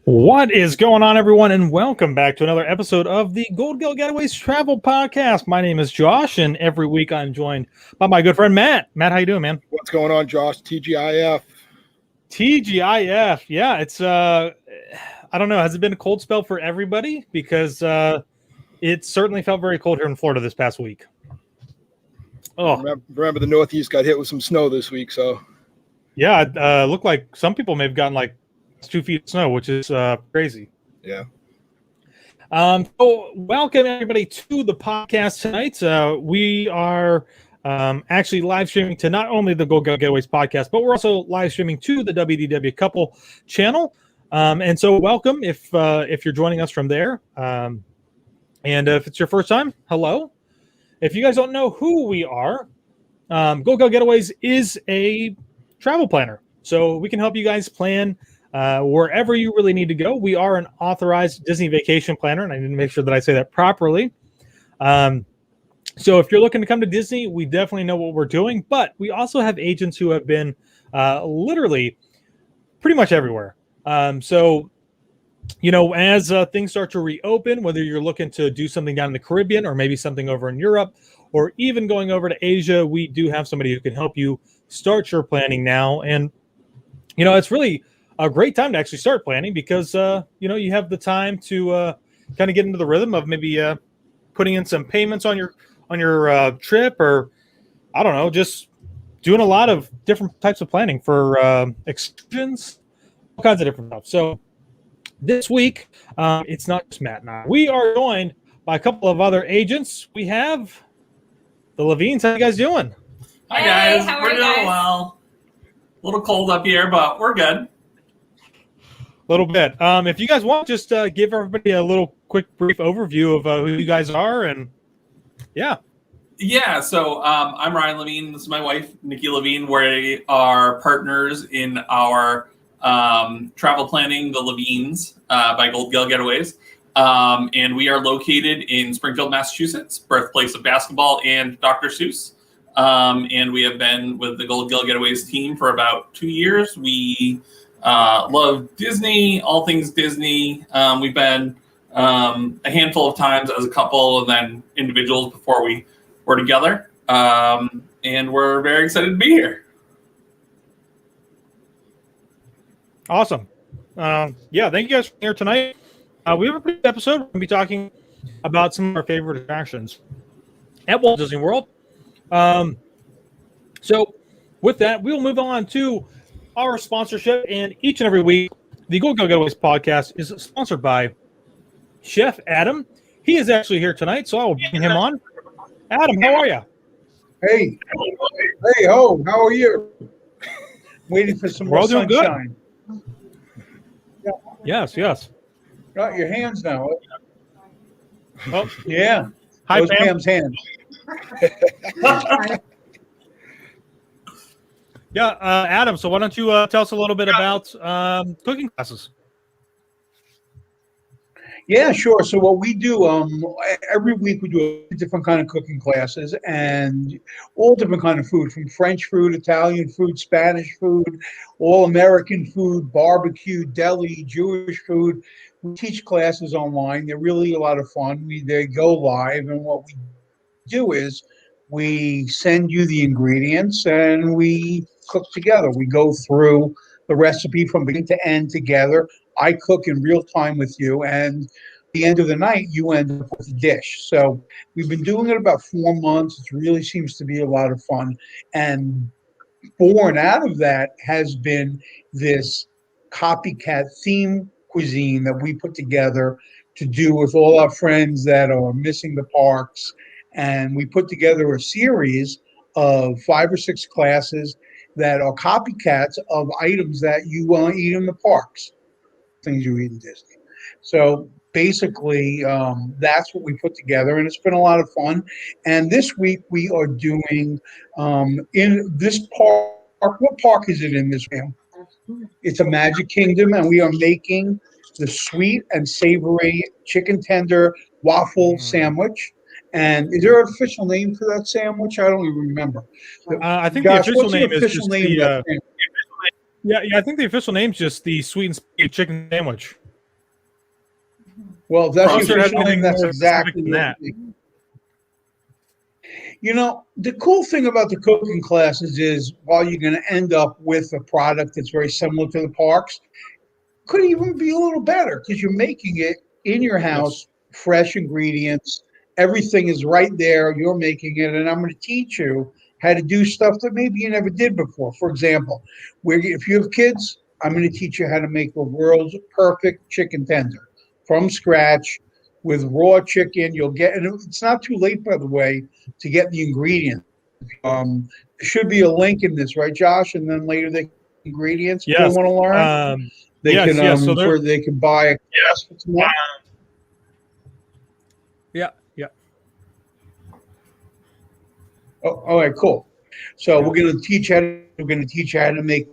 What is going on, everyone, and welcome back to another episode of the Gold Gill Getaways Travel Podcast. My name is Josh, and every week I'm joined by my good friend Matt. Matt, how you doing, man? What's going on, Josh? TGIF. TGIF. Yeah, it's I don't know. Has it been a cold spell for everybody? Because it certainly felt very cold here in Florida this past week. Oh, remember the Northeast got hit with some snow this week, so yeah, it looked like some people may have gotten like 2 feet of snow, which is crazy. Yeah. So welcome everybody to the podcast tonight. We are actually live streaming to not only the Go Getaways podcast, but we're also live streaming to the WDW Couple channel. And so welcome if you're joining us from there. And if it's your first time, hello. If you guys don't know who we are, Go Getaways is a travel planner. So we can help you guys plan wherever you really need to go. We are an authorized Disney vacation planner, and I need to make sure that I say that properly. So if you're looking to come to Disney, we definitely know what we're doing, but we also have agents who have been literally pretty much everywhere. So, you know, as things start to reopen, whether you're looking to do something down in the Caribbean or maybe something over in Europe or even going over to Asia, we do have somebody who can help you start your planning now. And, you know, it's really a great time to actually start planning because, you know, you have the time to kind of get into the rhythm of maybe putting in some payments on your trip, or I don't know, just doing a lot of different types of planning for excursions, all kinds of different stuff. So this week, it's not just Matt and I. We are joined by a couple of other agents. We have the Levines. How you guys doing? Hi guys, we're doing well. A little cold up here, but we're good. A little bit. If you guys want, just give everybody a little quick, brief overview of who you guys are, and yeah. Yeah. So I'm Ryan Levine. This is my wife, Nikki Levine. We are partners in our travel planning, the Levines, by Gold Gill Getaways, and we are located in Springfield, Massachusetts, birthplace of basketball and Dr. Seuss. And we have been with the Gold Gill Getaways team for about 2 years. We love Disney, all things Disney. We've been a handful of times as a couple and then individuals before we were together. And we're very excited to be here. Awesome. Yeah, thank you guys for being here tonight. We have a pretty good episode. We're going to be talking about some of our favorite attractions at Walt Disney World. So with that, we'll move on to our sponsorship, and each and every week, the Go Getaways podcast is sponsored by Chef Adam. He is actually here tonight, so I will bring him on. Adam, how are you? Hey, how are you? Waiting for some more sunshine. Good. Yes. Got your hands now. Oh, yeah. Hi, those Pam. Pam's hands. Yeah, Adam, so why don't you tell us a little bit about cooking classes? Yeah, sure. So what we do, every week we do a different kind of cooking classes and all different kind of food, from French food, Italian food, Spanish food, all American food, barbecue, deli, Jewish food. We teach classes online. They're really a lot of fun. They go live, and what we do is we send you the ingredients and we cook together. We go through the recipe from beginning to end together. I cook in real time with you, and at the end of the night, you end up with a dish. So we've been doing it about 4 months. It really seems to be a lot of fun. And born out of that has been this copycat theme cuisine that we put together to do with all our friends that are missing the parks. And we put together a series of 5 or 6 classes that are copycats of items that you want to eat in the parks, things you eat in Disney. So basically, that's what we put together, and it's been a lot of fun. And this week we are doing in this park. What park is it in this film? It's a Magic Kingdom, and we are making the sweet and savory chicken tender waffle sandwich. And is there an official name for that sandwich? I don't even remember. I think Josh, the official what's name the is official just name of that sandwich? yeah. I think the official name is just the sweet and spicy chicken sandwich. Well, if that's Crosshair your has official name, anything that's more specific exactly than what that. it is. You know, the cool thing about the cooking classes is while you're going to end up with a product that's very similar to the parks, could even be a little better because you're making it in your house, fresh ingredients. Everything is right there. You're making it, and I'm going to teach you how to do stuff that maybe you never did before. For example, if you have kids, I'm going to teach you how to make the world's perfect chicken tender from scratch with raw chicken. You'll get, and it's not too late, by the way, to get the ingredients. There should be a link in this, right, Josh? And then later the ingredients if they Yes. want to learn. They Yes, can yes. So where they can buy a class for tomorrow. Yeah. Oh, all right, cool. So we're going to teach you how to make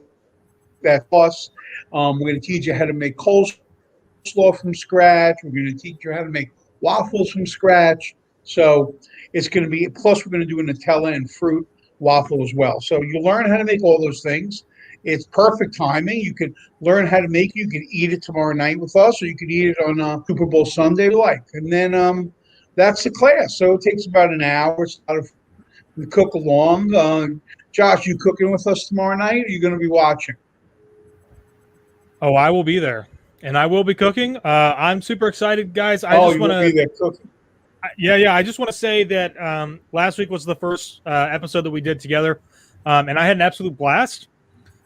that sauce. We're going to teach you how to make coleslaw from scratch. We're going to teach you how to make waffles from scratch. So it's going to be, plus we're going to do a Nutella and fruit waffle as well. So you learn how to make all those things. It's perfect timing. You can learn how to make it. You can eat it tomorrow night with us, or you can eat it on Super Bowl Sunday, like. And then that's the class. So it takes about an hour. It's a lot of we cook along. Josh, you cooking with us tomorrow night? Or are you going to be watching? Oh, I will be there, and I will be cooking. I'm super excited, guys. I Oh, just you want will be to. there cooking. Yeah. I just want to say that last week was the first episode that we did together, and I had an absolute blast.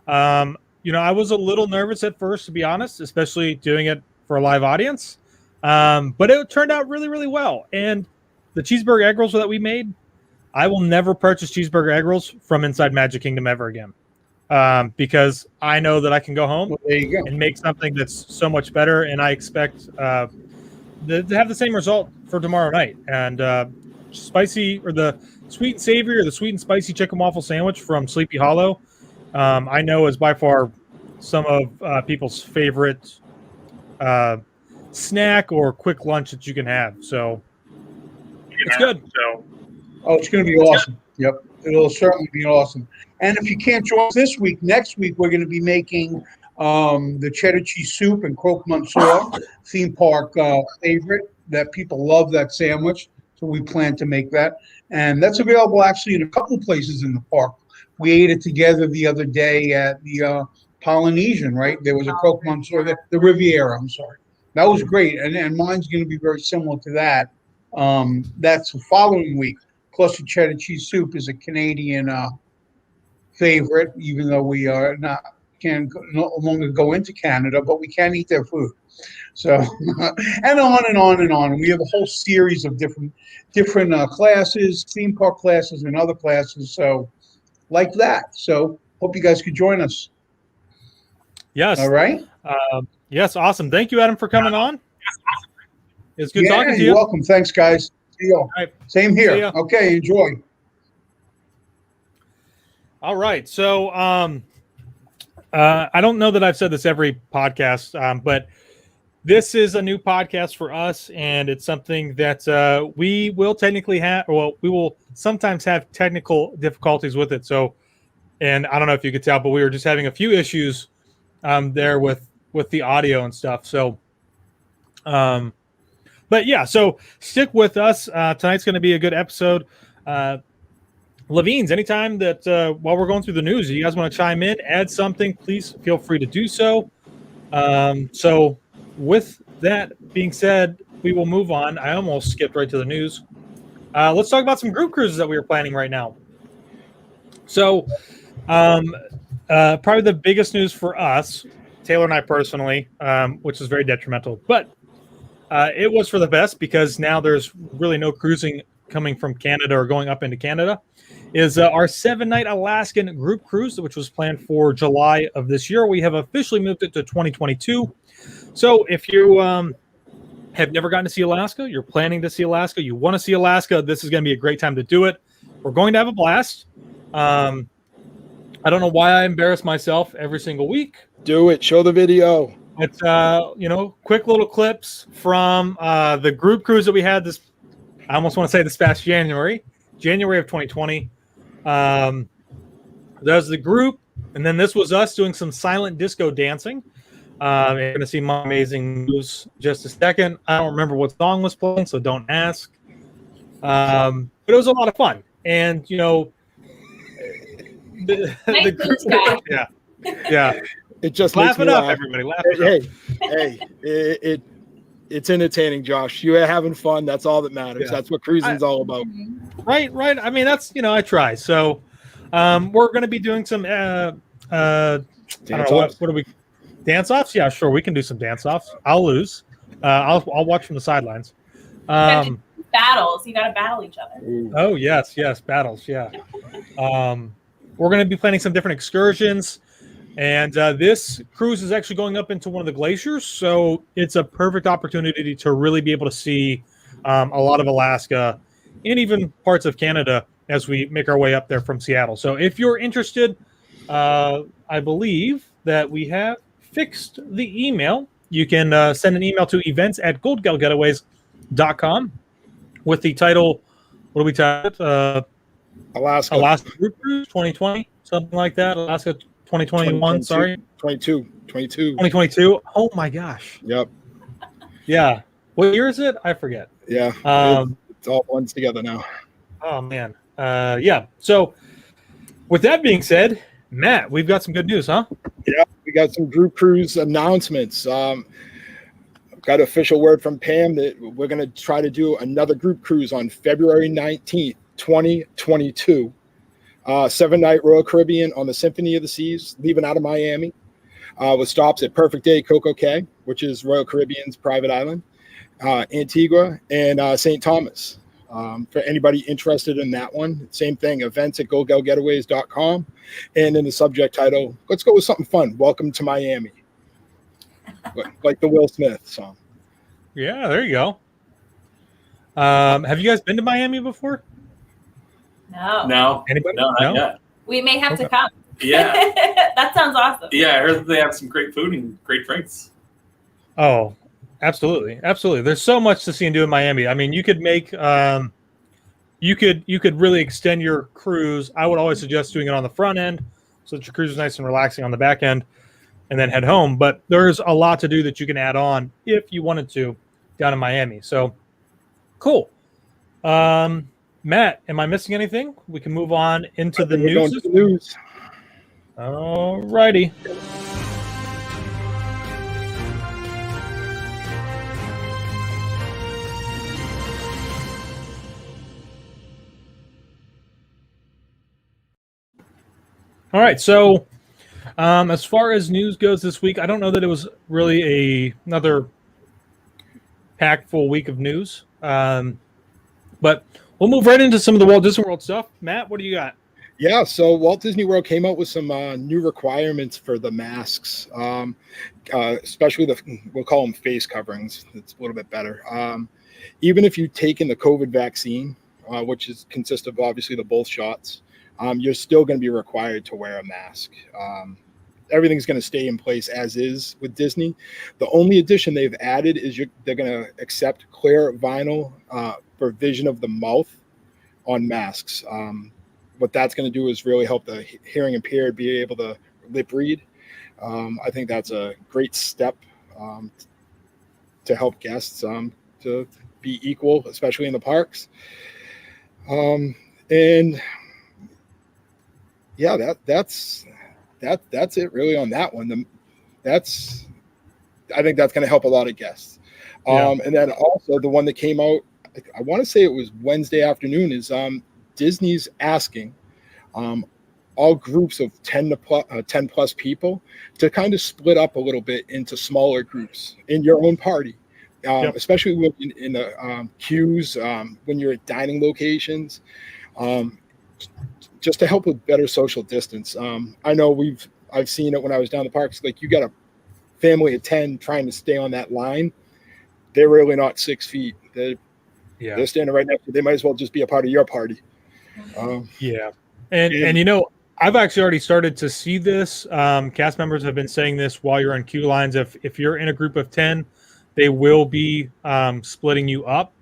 I was a little nervous at first, to be honest, especially doing it for a live audience. But it turned out really, really well. And the cheeseburger egg rolls that we made, I will never purchase cheeseburger egg rolls from Inside Magic Kingdom ever again. Because I know that I can go home There you go. and make something that's so much better. And I expect to have the same result for tomorrow night. And spicy, or the sweet and savory, or the sweet and spicy chicken waffle sandwich from Sleepy Hollow, I know is by far some of people's favorite snack or quick lunch that you can have. So it's good. Oh, it's going to be awesome. Yep. It'll certainly be awesome. And if you can't join us this week, next week we're going to be making the cheddar cheese soup and croque monsieur, theme park favorite that people love that sandwich. So we plan to make that. And that's available actually in a couple of places in the park. We ate it together the other day at the Polynesian, right? There was a croque monsieur, the Riviera, I'm sorry. That was great. And mine's going to be very similar to that. That's the following week. Plus, the cheddar cheese soup is a Canadian favorite, even though we are can no longer go into Canada, but we can eat their food. So, and on and on and on. And we have a whole series of different classes, theme park classes, and other classes. So, like that. So, hope you guys could join us. Yes. All right. Yes. Awesome. Thank you, Adam, for coming on. It's good talking to you. You're welcome. Thanks, guys. See you all. Right. Same See here. ya. Okay. Enjoy. All right. So I don't know that I've said this every podcast, but this is a new podcast for us, and it's something that we will technically have. Well, we will sometimes have technical difficulties with it. So, and I don't know if you could tell, but we were just having a few issues there with the audio and stuff. So, but yeah, so stick with us. Tonight's going to be a good episode. Levine's, anytime that while we're going through the news, you guys want to chime in, add something, please feel free to do so. So with that being said, we will move on. I almost skipped right to the news. Let's talk about some group cruises that we are planning right now. So probably the biggest news for us, Taylor and I personally, which is very detrimental, but it was for the best because now there's really no cruising coming from Canada or going up into Canada, is our 7-night Alaskan group cruise, which was planned for July of this year. We have officially moved it to 2022. So if you have never gotten to see Alaska, you're planning to see Alaska, you want to see Alaska, this is going to be a great time to do it. We're going to have a blast. I don't know why I embarrass myself every single week. Do it. Show the video. It's, quick little clips from the group cruise that we had this, I almost want to say this past January of 2020. There's the group, and then this was us doing some silent disco dancing. You're going to see my amazing moves in just a second. I don't remember what song was playing, so don't ask. But it was a lot of fun. And, you know, yeah. It just Laugh makes me it up, laugh. everybody. Laugh it up. It's entertaining, Josh. You're having fun. That's all that matters. Yeah. That's what cruising's all about. Right. I mean, that's, you know, I try. So we're going to be doing some, I don't know, what are we, dance-offs? Yeah, sure. We can do some dance-offs. I'll lose. I'll watch from the sidelines. Battles. You got to battle each other. Oh, yes, battles, yeah. We're going to be planning some different excursions. And this cruise is actually going up into one of the glaciers, so it's a perfect opportunity to really be able to see a lot of Alaska and even parts of Canada as we make our way up there from Seattle. So if you're interested, I believe that we have fixed the email. You can send an email to events@goldgalgetaways.com with the title, what do we title it? Alaska Group Cruise 2020, something like that. Alaska 2021, sorry. 2022. Oh my gosh. Yep. Yeah. What year is it? I forget. Yeah. It's all blends together now. Oh man. Yeah. So with that being said, Matt, we've got some good news, huh? Yeah, we got some group cruise announcements. Got official word from Pam that we're going to try to do another group cruise on February 19th, 2022. 7-night Royal Caribbean on the Symphony of the Seas, leaving out of Miami, with stops at Perfect Day, Coco Cay, which is Royal Caribbean's private island, Antigua, and St. Thomas. For anybody interested in that one, same thing, events@goldgalgetaways.com. And in the subject title, let's go with something fun. Welcome to Miami. Like the Will Smith song. Yeah, there you go. Have you guys been to Miami before? No. Anybody? No, not yet. We may have to come. Yeah. That sounds awesome. Yeah, I heard that they have some great food and great drinks. Oh, absolutely. There's so much to see and do in Miami. I mean, you could make you could really extend your cruise. I would always suggest doing it on the front end so that your cruise is nice and relaxing on the back end and then head home. But there's a lot to do that you can add on if you wanted to down in Miami. So cool. Matt, am I missing anything? We can move on into the news. All righty. All right, so as far as news goes this week, I don't know that it was really another packed full week of news, but we'll move right into some of the Walt Disney World stuff. Matt, what do you got? Yeah, so Walt Disney World came out with some new requirements for the masks, especially we'll call them face coverings. It's a little bit better. Even if you've taken the COVID vaccine, which consists of obviously the both shots, you're still going to be required to wear a mask. Everything's going to stay in place as is with Disney. The only addition they've added is they're going to accept clear vinyl for vision of the mouth on masks. What that's going to do is really help the hearing impaired be able to lip read. I think that's a great step to help guests to be equal, especially in the parks. And yeah, that's it really on that one. I think that's going to help a lot of guests. And then also the one that came out, I want to say it was Wednesday afternoon, is Disney's asking all groups of 10 plus people to kind of split up a little bit into smaller groups in your own party, especially in the queues, when you're at dining locations, just to help with better social distance. I know I've seen it when I was down the parks. Like, you got a family of 10 trying to stay on that line. They're really not 6 feet. They're standing right next to you. They might as well just be a part of your party. And you know, I've actually already started to see this. Cast members have been saying this while you're on queue lines. If you're in a group of 10, they will be splitting you up.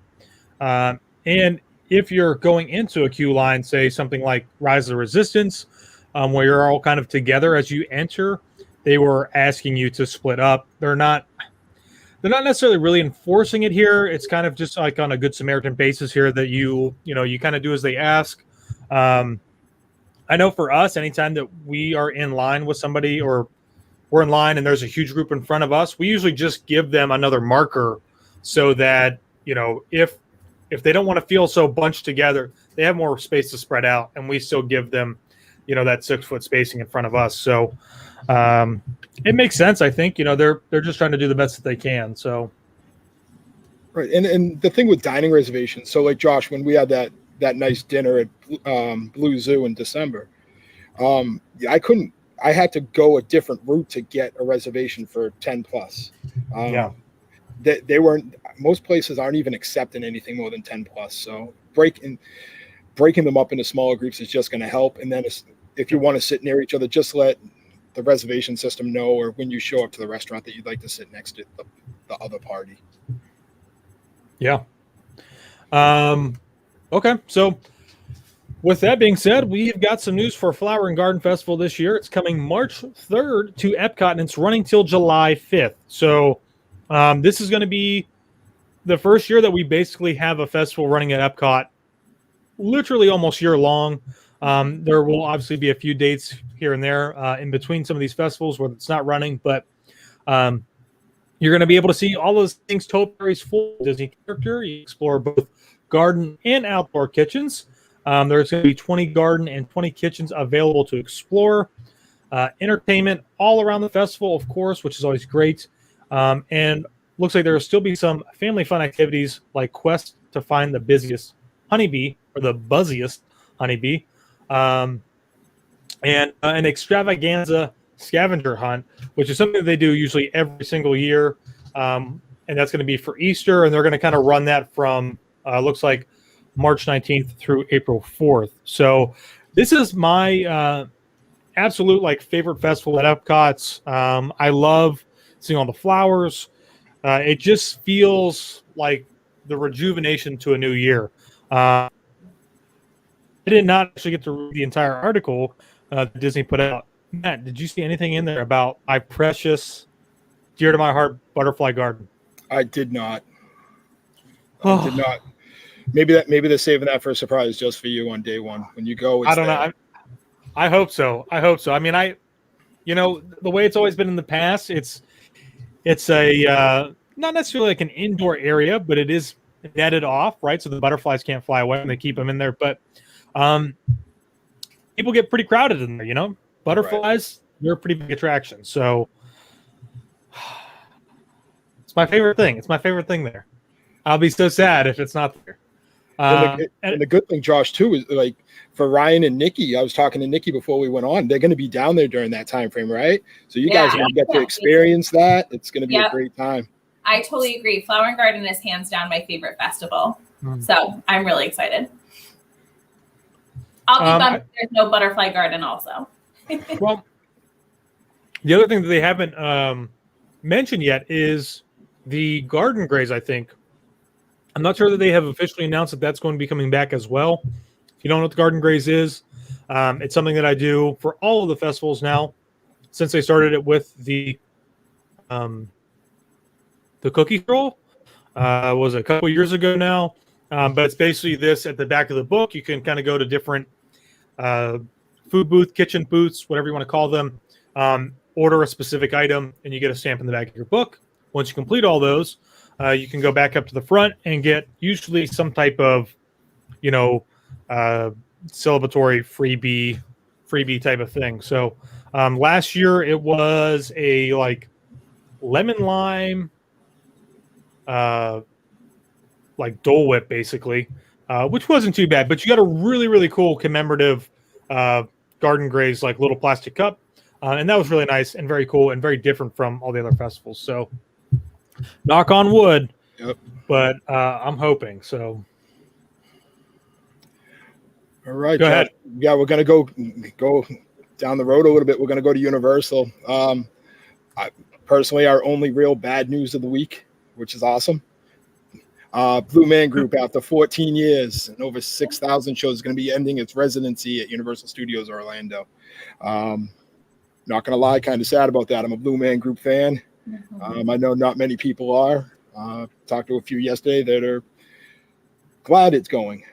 And if you're going into a queue line, say something like Rise of the Resistance, where you're all kind of together as you enter, they were asking you to split up. They're not necessarily really enforcing it here. It's kind of just like on a Good Samaritan basis here that you kind of do as they ask. I know for us, anytime that we are in line with somebody or we're in line and there's a huge group in front of us, we usually just give them another marker so that, if they don't want to feel so bunched together, they have more space to spread out, and we still give them, that 6 foot spacing in front of us. So it makes sense. I think, they're just trying to do the best that they can. So. Right. And the thing with dining reservations, so like Josh, when we had that nice dinner at Blue Zoo in December, I had to go a different route to get a reservation for 10 plus. They weren't, most places aren't even accepting anything more than 10 plus. So breaking them up into smaller groups is just going to help. And then if you want to sit near each other, just let the reservation system know, or when you show up to the restaurant, that you'd like to sit next to the other party. Yeah. Okay. So with that being said, we've got some news for Flower and Garden Festival this year. It's coming March 3rd to Epcot, and it's running till July 5th. So this is going to be the first year that we basically have a festival running at Epcot literally almost year long. There will obviously be a few dates here and there in between some of these festivals where it's not running, but you're going to be able to see all those things Topiary's full Disney character. You explore both garden and outdoor kitchens. There's going to be 20 garden and 20 kitchens available to explore. Entertainment all around the festival, of course, which is always great. And looks like there will still be some family fun activities like quests to find the busiest honeybee or the buzziest honeybee, and an extravaganza scavenger hunt, which is something that they do usually every single year. And that's going to be for Easter, and they're going to kind of run that from looks like March 19th through April 4th. So this is my absolute favorite festival at Epcot's. I love seeing all the flowers. It just feels like the rejuvenation to a new year. I did not actually get to read the entire article that Disney put out. Matt, did you see anything in there about my precious, dear to my heart, Butterfly Garden? I did not. I did not. Maybe they're saving that for a surprise just for you on day one when you go. I don't know. I hope so. I mean, the way it's always been in the past, it's a not necessarily like an indoor area, but it is netted off, right? So the butterflies can't fly away and they keep them in there. But people get pretty crowded in there, Butterflies, they're a pretty big attraction. So it's my favorite thing. It's my favorite thing there. I'll be so sad if it's not there. And the good thing, Josh, too, is for Ryan and Nikki, I was talking to Nikki before we went on. They're going to be down there during that time frame, right? So you guys are going to get to experience that. It's going to be a great time. I totally agree. Flower and Garden is hands down my favorite festival. So I'm really excited. I'll be bummed if there's no Butterfly Garden also. Well, the other thing that they haven't mentioned yet is the Garden Graze, I think. I'm not sure that they have officially announced that that's going to be coming back as well. If you don't know what the Garden Graze is, it's something that I do for all of the festivals now since they started it with the cookie stroll. Was a couple years ago now, but it's basically this at the back of the book. You can kind of go to different food booth, kitchen booths, whatever you want to call them, order a specific item, and you get a stamp in the back of your book. Once you complete all those, you can go back up to the front and get usually some type of, celebratory freebie type of thing. So last year it was a lemon lime, Dole Whip basically, which wasn't too bad. But you got a really, really cool commemorative Garden Graze little plastic cup, and that was really nice and very cool and very different from all the other festivals. So knock on wood, but I'm hoping so. All right, go ahead. Yeah, we're gonna go down the road a little bit. We're gonna go to Universal. Personally, our only real bad news of the week, which is awesome. Blue Man Group, after 14 years and over 6,000 shows, is going to be ending its residency at Universal Studios Orlando. Not going to lie, kind of sad about that. I'm a Blue Man Group fan. I know not many people are. Talked to a few yesterday that are glad it's going.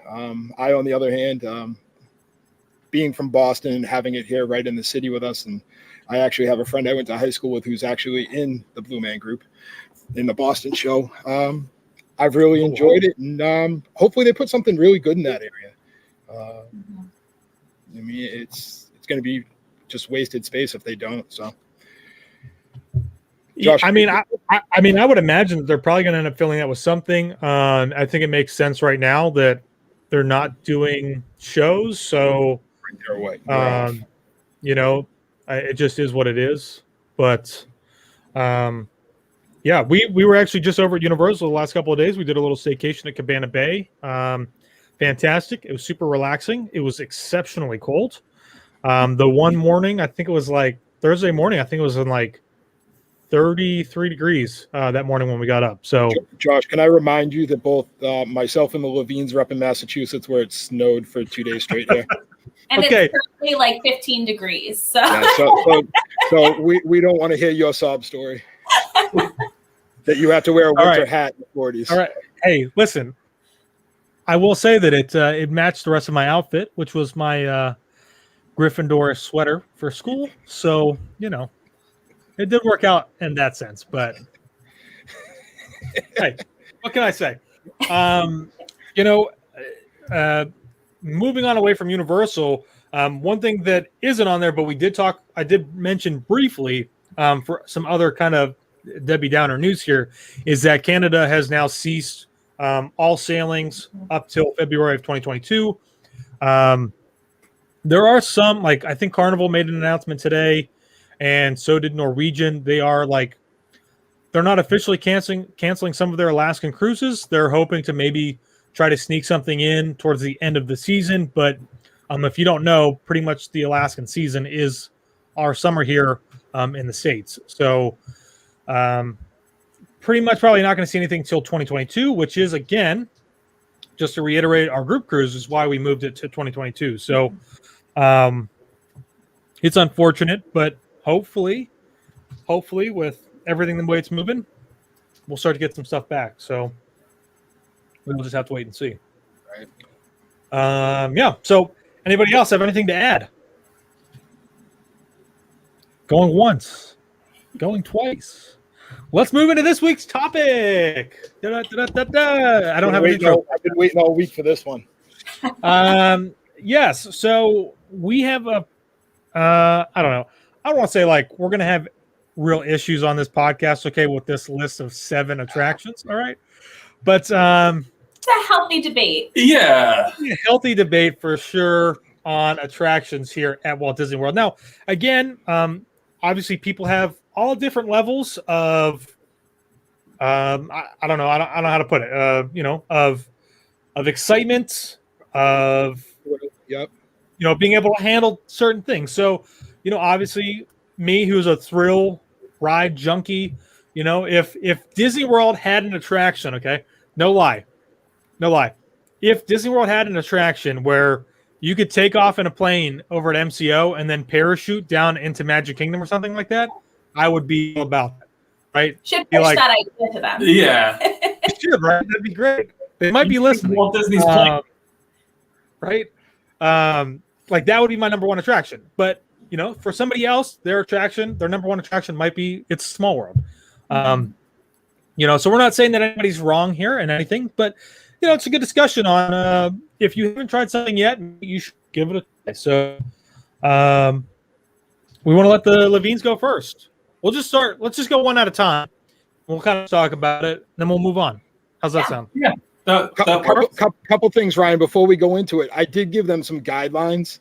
I, on the other hand, being from Boston and having it here right in the city with us, and I actually have a friend I went to high school with who's actually in the Blue Man Group in the Boston show. I've really enjoyed it, and hopefully they put something really good in that area. I mean, it's going to be just wasted space if they don't. So, Josh, I mean, I would imagine that they're probably going to end up filling that with something. I think it makes sense right now that they're not doing shows, so you know, it just is what it is. But yeah, we were actually just over at Universal the last couple of days. We did a little staycation at Cabana Bay. Fantastic. It was super relaxing. It was exceptionally cold. The one morning, I think it was like Thursday morning, I think it was in like 33 degrees that morning when we got up. So, Josh, can I remind you that both myself and the Levines are up in Massachusetts where it snowed for 2 days straight here. And Okay. it's currently like 15 degrees. So, Yeah, so we don't want to hear your sob story that you have to wear a winter hat in the 40s. all right. Hey, listen, I will say that it matched the rest of my outfit, which was my Gryffindor sweater for school. So, you know, it did work out in that sense. But hey, what can I say? You know, moving on away from Universal, one thing that isn't on there, but I did mention briefly for some other kind of Debbie Downer news here, is that Canada has now ceased all sailings up till February of 2022. There are some, like I think Carnival made an announcement today, and so did Norwegian. They're not officially canceling some of their Alaskan cruises. They're hoping to maybe try to sneak something in towards the end of the season. But if you don't know, pretty much the Alaskan season is our summer here in the States. So pretty much probably not going to see anything till 2022, which is, again, just to reiterate, our group cruise is why we moved it to 2022. So it's unfortunate, but hopefully with everything the way it's moving, we'll start to get some stuff back. So we'll just have to wait and see. Right. Yeah. So anybody else have anything to add? Going once, going twice. Let's move into this week's topic. I don't have an intro. I've been waiting all week for this one. Yes. So we have I don't know. I don't want to say like we're going to have real issues on this podcast, okay, with this list of 7 attractions. All right. But it's a healthy debate. Yeah. a healthy debate for sure on attractions here at Walt Disney World. Now, again, obviously people have all different levels of I don't know. I don't know how to put it. You know, of excitement, of being able to handle certain things. So, obviously me, who's a thrill ride junkie, if Disney World had an attraction, okay, no lie. If Disney World had an attraction where you could take off in a plane over at MCO and then parachute down into Magic Kingdom or something like that, I would be all about that, right? Should push that idea to them. Yeah. Should, right? That'd be great. They might be listening. Walt Disney's playing. Right? Like that would be my number one attraction. But, for somebody else, their number one attraction might be It's Small World. So we're not saying that anybody's wrong here and anything, but, it's a good discussion on if you haven't tried something yet, you should give it a try. So we want to let the Levines go first. We'll just start. Let's just go one at a time. We'll kind of talk about it, then we'll move on. How's that sound? Yeah. Couple things, Ryan, before we go into it. I did give them some guidelines.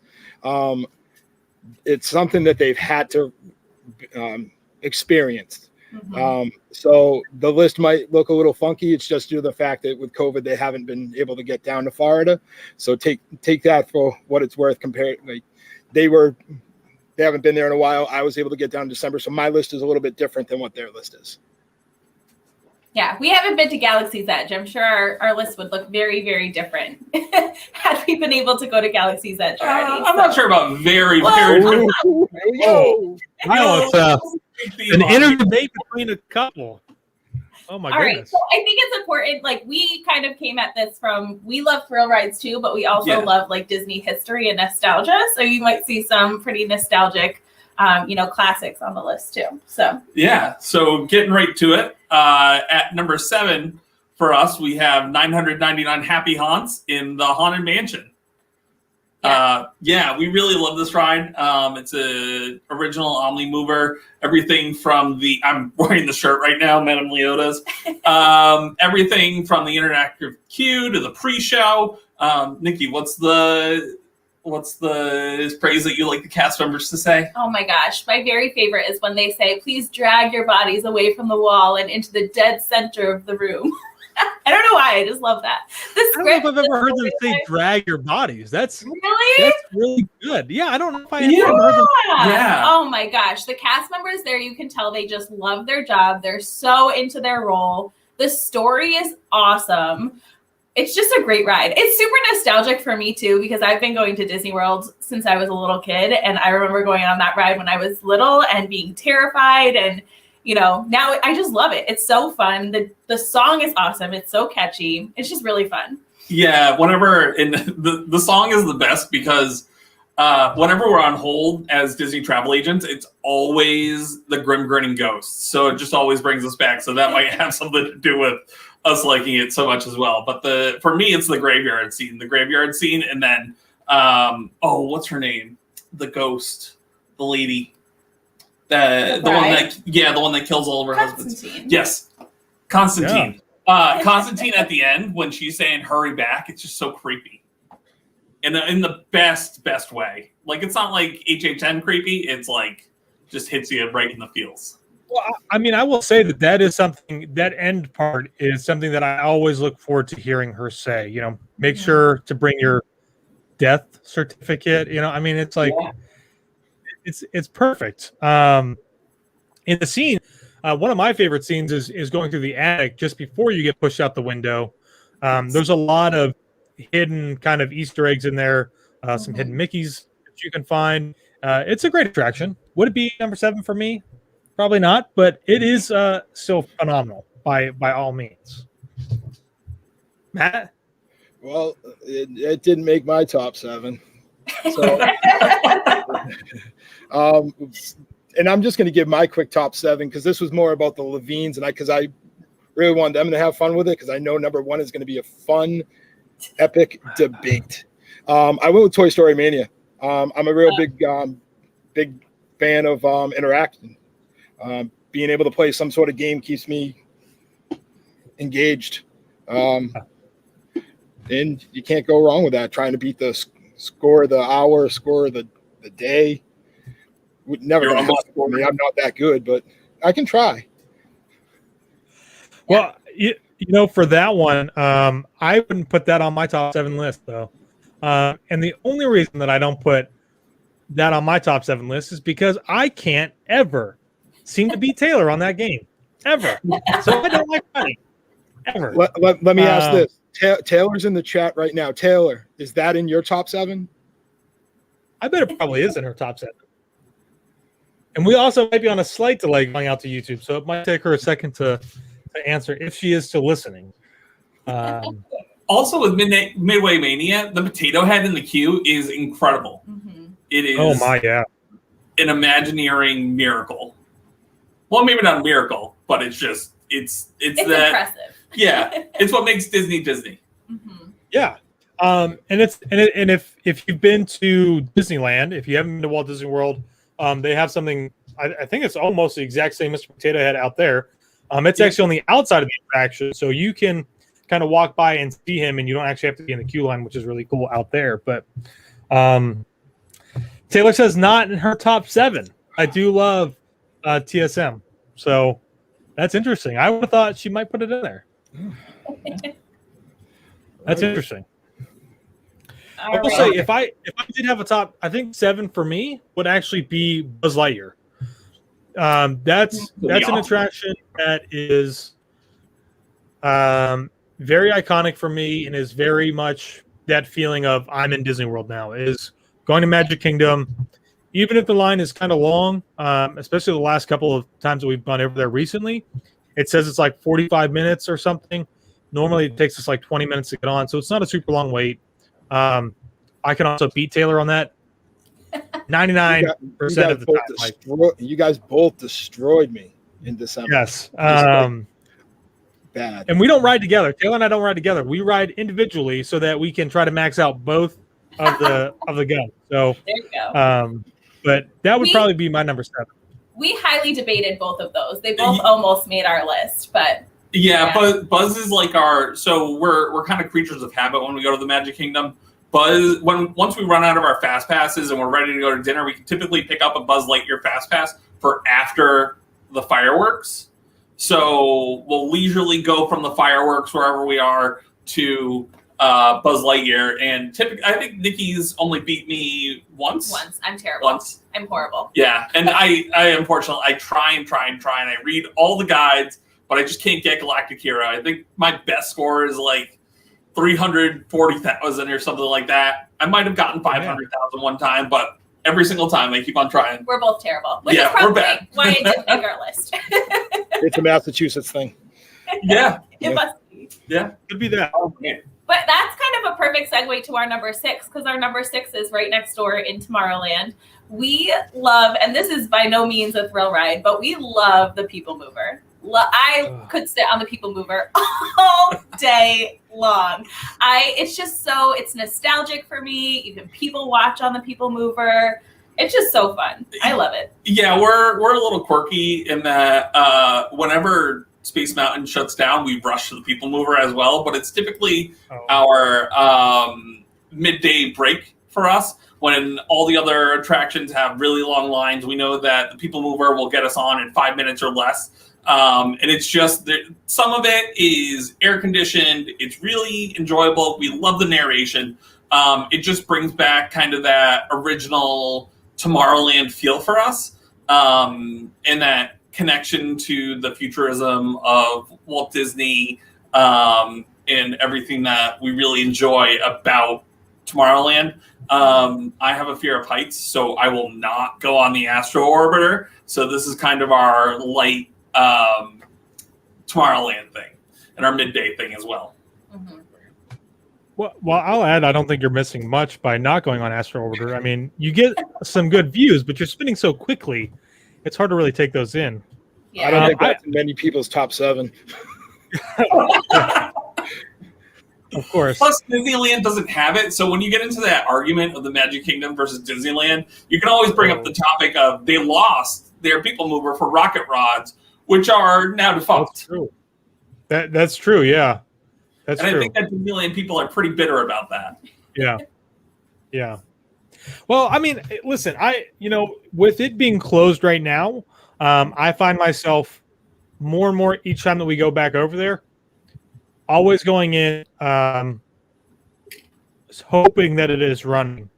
It's something that they've had to experience. So the list might look a little funky. It's just due to the fact that with COVID, they haven't been able to get down to Florida. So take that for what it's worth. Compared, like they haven't been there in a while. I was able to get down in December, so my list is a little bit different than what their list is. Yeah, we haven't been to Galaxy's Edge. I'm sure our list would look very, very different had we been able to go to Galaxy's Edge already. I'm not sure about very, Well, very. Wow, it's an inner debate between a couple. Oh my All right, goodness. so I think it's important. Like, we kind of came at this from, we love thrill rides too, but we also love like Disney history and nostalgia. So you might see some pretty nostalgic, classics on the list too. So yeah, so getting right to it. At number 7 for us, we have 999 Happy Haunts in the Haunted Mansion. We really love this ride. It's a original Omni mover. Everything from I'm wearing the shirt right now, Madame Leota's. Everything from the interactive queue to the pre-show. Nikki, what's the praise that you like the cast members to say? oh my gosh, my very favorite is when they say, please drag your bodies away from the wall and into the dead center of the room. I don't know why, I just love that. I don't know if I've ever heard them say drag your bodies. That's really good. Yeah, I don't know if I have ever heard them. Yeah. Oh my gosh, the cast members there, you can tell they just love their job. They're so into their role. The story is awesome. It's just a great ride. It's super nostalgic for me too, because I've been going to Disney World since I was a little kid. And I remember going on that ride when I was little and being terrified. And, now I just love it. It's so fun. The song is awesome. It's so catchy. It's just really fun. Yeah, the song is the best because whenever we're on hold as Disney travel agents, it's always the grim grinning ghosts. So it just always brings us back. So that might have something to do with us liking it so much as well. But for me, it's the graveyard scene. And then what's her name? The ghost, the lady. The one that kills all of her husbands. Yes. Constantine. Yeah. Constantine at the end when she's saying hurry back, it's just so creepy. In the best way. Like, it's not like HHN creepy, it's like just hits you right in the feels. Well, I mean, I will say that is something, that end part is something that I always look forward to hearing her say. Make sure to bring your death certificate. I mean, it's like, it's perfect. In the scene, one of my favorite scenes is going through the attic just before you get pushed out the window. There's a lot of hidden kind of Easter eggs in there, some hidden Mickeys that you can find. It's a great attraction. Would it be number 7 for me? Probably not, but it is so phenomenal by all means. Matt? Well, it didn't make my top 7. So, and I'm just going to give my quick top 7 because this was more about the Levines, and because I really wanted them to have fun with it because I know number 1 is going to be a fun, epic debate. I went with Toy Story Mania. I'm a real big fan of interacting. Being able to play some sort of game keeps me engaged. And you can't go wrong with that. Trying to beat the score of the hour, score of the day. Would never going to happen for me. I'm not that good, but I can try. Well, for that one, I wouldn't put that on my top 7 list, though. And the only reason that I don't put that on my top 7 list is because I can't ever seem to beat Taylor on that game. Ever. So I don't like playing. Ever. Let me ask this. Taylor's in the chat right now. Taylor, is that in your top 7? I bet it probably is in her top 7. And we also might be on a slight delay going out to YouTube, so it might take her a second to answer if she is still listening. Also, with Midway Mania, the potato head in the queue is incredible. Mm-hmm. It is an Imagineering miracle. Well, maybe not a miracle, but it's that impressive. Yeah, it's what makes Disney Disney. Mm-hmm. Yeah. And if you've been to Disneyland, if you haven't been to Walt Disney World, they have something. I think it's almost the exact same Mr. Potato Head out there. It's actually on the outside of the attraction, so you can kind of walk by and see him, and you don't actually have to be in the queue line, which is really cool out there. But Taylor says not in her top 7. I do love TSM, so that's interesting. I would have thought she might put it in there. That's interesting. I will say if I did have a top, I think 7 for me would actually be Buzz Lightyear. That's an attraction that is Very iconic for me, and is very much that feeling of I'm in Disney World now. Is going to Magic Kingdom, even if the line is kind of long, especially the last couple of times that we've gone over there recently. It says it's like 45 minutes or something. Normally, it takes us like 20 minutes to get on, so it's not a super long wait. I can also beat Taylor on that 99% of the time. You guys both destroyed me in December. Yes. Bad. And we don't ride together. Taylor and I don't ride together. We ride individually so that we can try to max out both of the guns. So There you go. But that would probably be my number 7. We highly debated both of those. They both almost made our list, but But Buzz is like so we're kind of creatures of habit when we go to the Magic Kingdom. Buzz, once we run out of our fast passes and we're ready to go to dinner, we can typically pick up a Buzz Lightyear fast pass for after the fireworks. So we'll leisurely go from the fireworks wherever we are to Buzz Lightyear, and typically, I think Nikki's only beat me once. I'm terrible. Once. I'm horrible. Yeah, and I unfortunately, I try, and I read all the guides, but I just can't get Galactic Hero. I think my best score is like 340,000 or something like that. I might have gotten 500,000 one time, but every single time I keep on trying. We're both terrible. Which Yeah, is probably we're bad. why it didn't make our list. It's a Massachusetts thing. Yeah, It must be. yeah, Could be that. oh, man. But that's kind of a perfect segue to our number 6, because our number 6 is right next door in Tomorrowland. We love, and this is by no means a thrill ride, but we love the People Mover. I could sit on the People Mover all day long. It's just it's nostalgic for me. You can people watch on the People Mover. It's just so fun. I love it. Yeah, we're a little quirky in that whenever Space Mountain shuts down, we rush to the People Mover as well, but it's typically our midday break for us. When all the other attractions have really long lines, we know that the People Mover will get us on in 5 minutes or less. And it's just that some of it is air conditioned. It's really enjoyable. We love the narration. It just brings back kind of that original Tomorrowland feel for us, and that connection to the futurism of Walt Disney, and everything that we really enjoy about Tomorrowland. I have a fear of heights, so I will not go on the Astro Orbiter. So this is kind of our light Tomorrowland thing, and our midday thing as well. Mm-hmm. Well, I'll add, I don't think you're missing much by not going on Astro Orbiter. I mean, you get some good views, but you're spinning so quickly, it's hard to really take those in. Yeah. I don't think that's in many people's top 7. Of course. Plus, Disneyland doesn't have it, so when you get into that argument of the Magic Kingdom versus Disneyland, you can always bring up the topic of they lost their People Mover for rocket rods, which are now defunct. That's true. That's true, yeah. That's and true. I think that Disneyland people are pretty bitter about that. Yeah. Well, I mean, listen, with it being closed right now, I find myself more and more each time that we go back over there, always going in, hoping that it is running.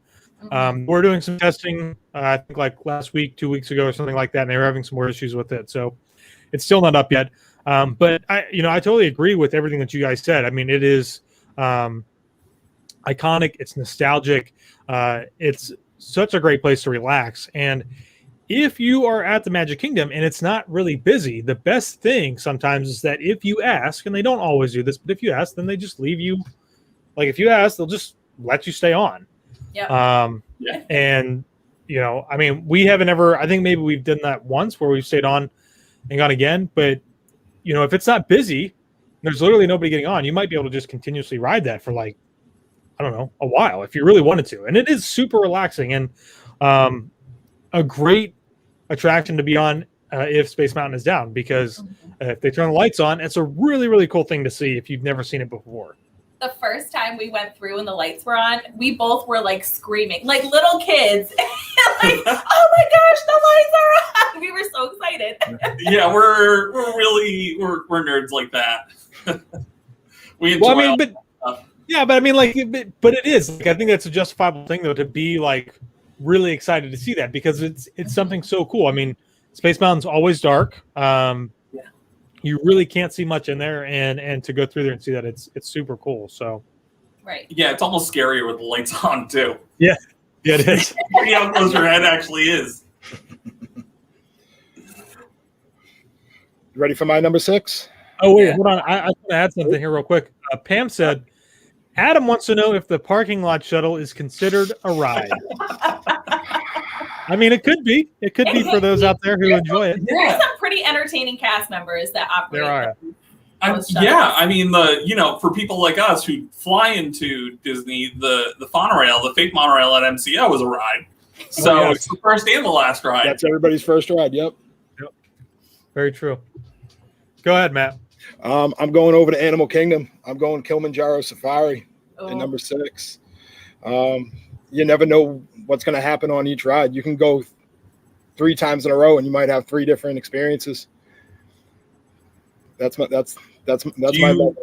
We're doing some testing, I think like last week, 2 weeks ago or something like that, and they were having some more issues with it. So it's still not up yet. But I totally agree with everything that you guys said. I mean, it is iconic. It's nostalgic. It's such a great place to relax. And if you are at the Magic Kingdom and it's not really busy, the best thing sometimes is that if you ask, and they don't always do this, but if you ask, then they just leave you. Like if you ask, they'll just let you stay on. Yeah. And I mean, we haven't ever. I think maybe we've done that once where we've stayed on and gone again. But if it's not busy, there's literally nobody getting on. You might be able to just continuously ride that for like, I don't know, a while if you really wanted to. And it is super relaxing and a great attraction to be on if Space Mountain is down, because if they turn the lights on, it's a really, really cool thing to see if you've never seen it before. The first time we went through and the lights were on, we both were like screaming, like little kids. Like, oh my gosh, the lights are on. We were so excited. Yeah, we're nerds like that. We enjoy but it is. Like, I think that's a justifiable thing though, to be like really excited to see that, because it's something so cool. I mean, Space Mountain's always dark. you really can't see much in there, and to go through there and see that it's super cool. So Right. Yeah, it's almost scarier with the lights on too. yeah, it is. See how close your head actually is. You ready for my number 6? Oh wait, Yeah. hold on. I want to add something here real quick. Pam said, Adam wants to know if the parking lot shuttle is considered a ride. I mean, it could be. It could be for those out there who enjoy it. There's some pretty entertaining cast members that operate. There are. I mean, for people like us who fly into Disney, the monorail, the fake monorail at MCO is a ride. So yes. it's the first and the last ride. That's everybody's first ride. Yep. Very true. Go ahead, Matt. I'm going over to Animal Kingdom. I'm going Kilimanjaro Safari Oh. at number 6. You never know what's going to happen on each ride. You can go 3 times in a row, and you might have 3 different experiences. That's my Do my you- love.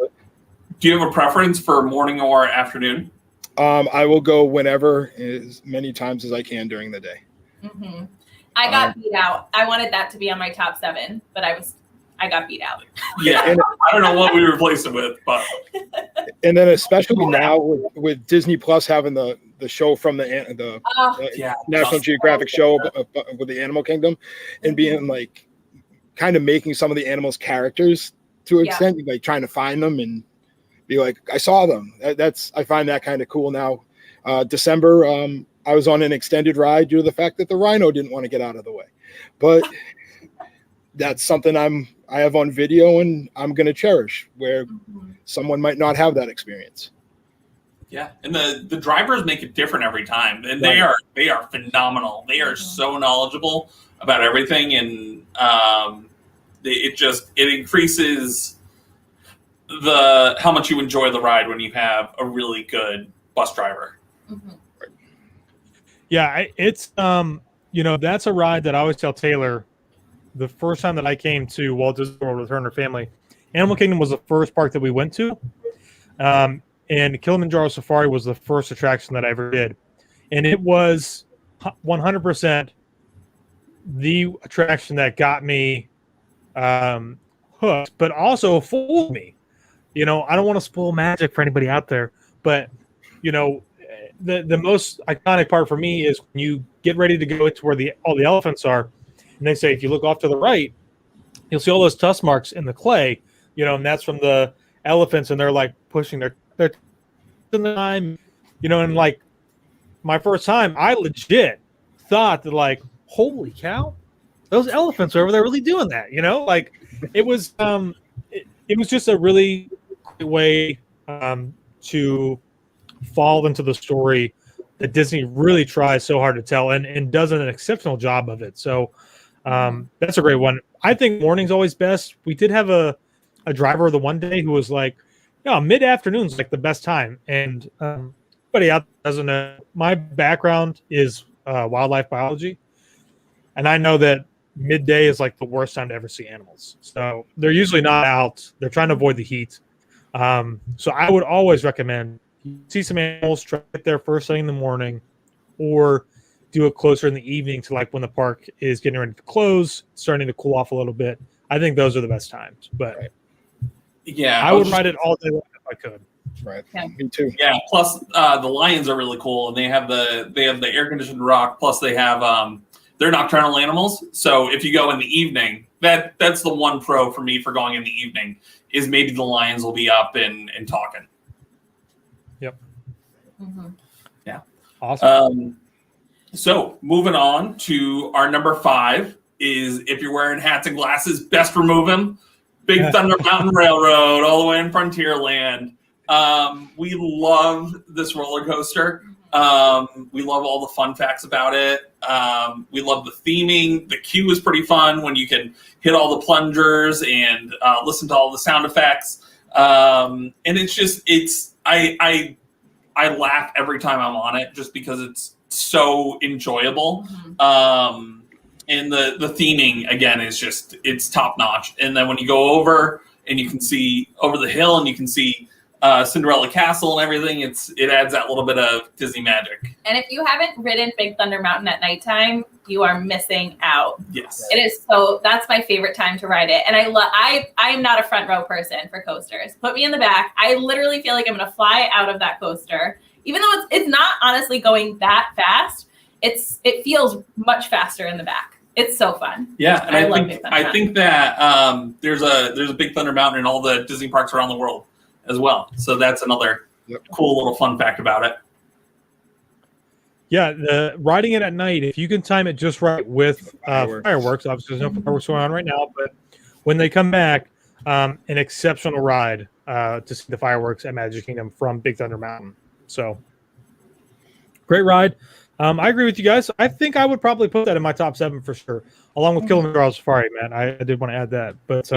Do you have a preference for morning or afternoon? I will go whenever, as many times as I can during the day. Mm-hmm. I got beat out. I wanted that to be on my top 7, but I got beat out. Yeah, And- I don't know what we replaced it with, but And then especially now with Disney Plus having the show from the Oh, yeah, National Geographic show with the Animal Kingdom, and being like kind of making some of the animals characters to an Yeah. extent, like trying to find them and be like, I saw them. I find that kind of cool now. December, I was on an extended ride due to the fact that the rhino didn't want to get out of the way, but that's something I have on video and I'm going to cherish, where someone might not have that experience. Yeah, and the drivers make it different every time, and they are phenomenal. They are so knowledgeable about everything, and it increases how much you enjoy the ride when you have a really good bus driver. Mm-hmm. Yeah, it's that's a ride that I always tell Taylor. The first time that I came to Walt Disney World with her and her family, Animal Kingdom was the first park that we went to, and Kilimanjaro Safari was the first attraction that I ever did, and it was 100% the attraction that got me hooked, but also fooled me. I don't want to spoil magic for anybody out there, but the most iconic part for me is when you get ready to go into where all the elephants are, and they say if you look off to the right, you'll see all those tusk marks in the clay, and that's from the elephants, and they're like pushing their time, and like my first time, I legit thought that like, holy cow, those elephants are over there really doing that, like it was it was just a really great way to fall into the story that Disney really tries so hard to tell and does an exceptional job of it. So that's a great one. I think morning's always best. We did have a driver the one day who was like, mid-afternoon's like the best time. And anybody out there doesn't know, my background is wildlife biology. And I know that midday is like the worst time to ever see animals. So they're usually not out. They're trying to avoid the heat. So I would always recommend you see some animals, try to get there first thing in the morning, or do it closer in the evening to like when the park is getting ready to close, starting to cool off a little bit. I think those are the best times. But yeah, I would ride it all day long if I could. Right. Yeah. Me too. Yeah. Plus, the lions are really cool, and they have the air conditioned rock. Plus, they have they're nocturnal animals. So if you go in the evening, that's the one pro for me for going in the evening is maybe the lions will be up and talking. Yep. Mm-hmm. Yeah. Awesome. So moving on to our number 5 is if you're wearing hats and glasses, best remove them. Big Thunder Mountain Railroad, all the way in Frontierland. We love this roller coaster. We love all the fun facts about it. We love the theming. The queue is pretty fun when you can hit all the plungers and listen to all the sound effects. And I laugh every time I'm on it just because it's so enjoyable. And the theming again is it's top notch. And then when you go over and you can see over the hill and you can see Cinderella Castle and everything. It adds that little bit of Disney magic. And if you haven't ridden Big Thunder Mountain at nighttime, you are missing out. Yes. It is that's my favorite time to ride it. And I am not a front row person for coasters. Put me in the back. I literally feel like I'm going to fly out of that coaster. Even though it's not honestly going that fast, it feels much faster in the back. It's so fun. Yeah, and I think that there's a Big Thunder Mountain in all the Disney parks around the world as well. So that's another cool little fun fact about it. Yeah, the riding it at night, if you can time it just right with fireworks, obviously there's no fireworks going on right now, but when they come back, an exceptional ride to see the fireworks at Magic Kingdom from Big Thunder Mountain. So, great ride. I agree with you guys. I think I would probably put that in my top 7 for sure, along with Kilimanjaro Safari, man. I did want to add that. But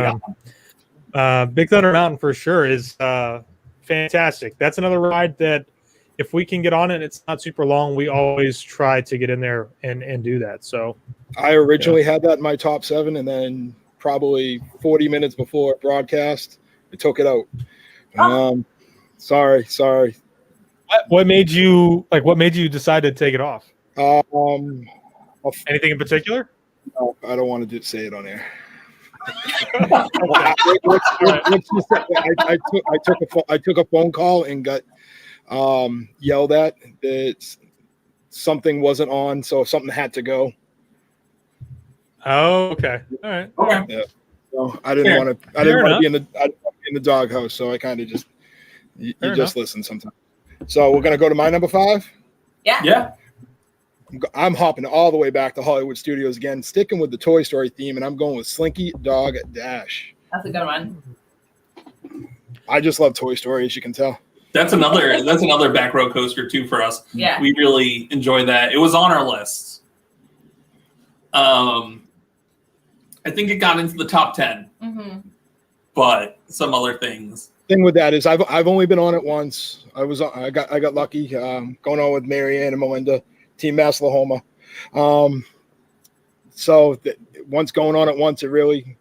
Big Thunder Mountain for sure is fantastic. That's another ride that if we can get on it, it's not super long. We always try to get in there and do that. So I originally had that in my top 7, and then probably 40 minutes before broadcast, I took it out. Sorry. What made you decide to take it off? Anything in particular? No, I don't want to say it on air. I took a phone call and got yelled at that something wasn't on, so something had to go. Oh, okay. All right. Okay. Yeah. So I didn't want to be in the doghouse, so I kind of just just listen sometimes. So we're gonna go to my number 5. Yeah. I'm hopping all the way back to Hollywood Studios again, sticking with the Toy Story theme, and I'm going with Slinky Dog Dash. That's a good one. I just love Toy Story, as you can tell. That's another back row coaster too for us. Yeah. We really enjoy that. It was on our list. I think it got into the top 10. Mm-hmm. But some other things. Thing with that is I've only been on it once. I got lucky going on with Marianne and Melinda, Team Maslahoma. Once going on it once, it really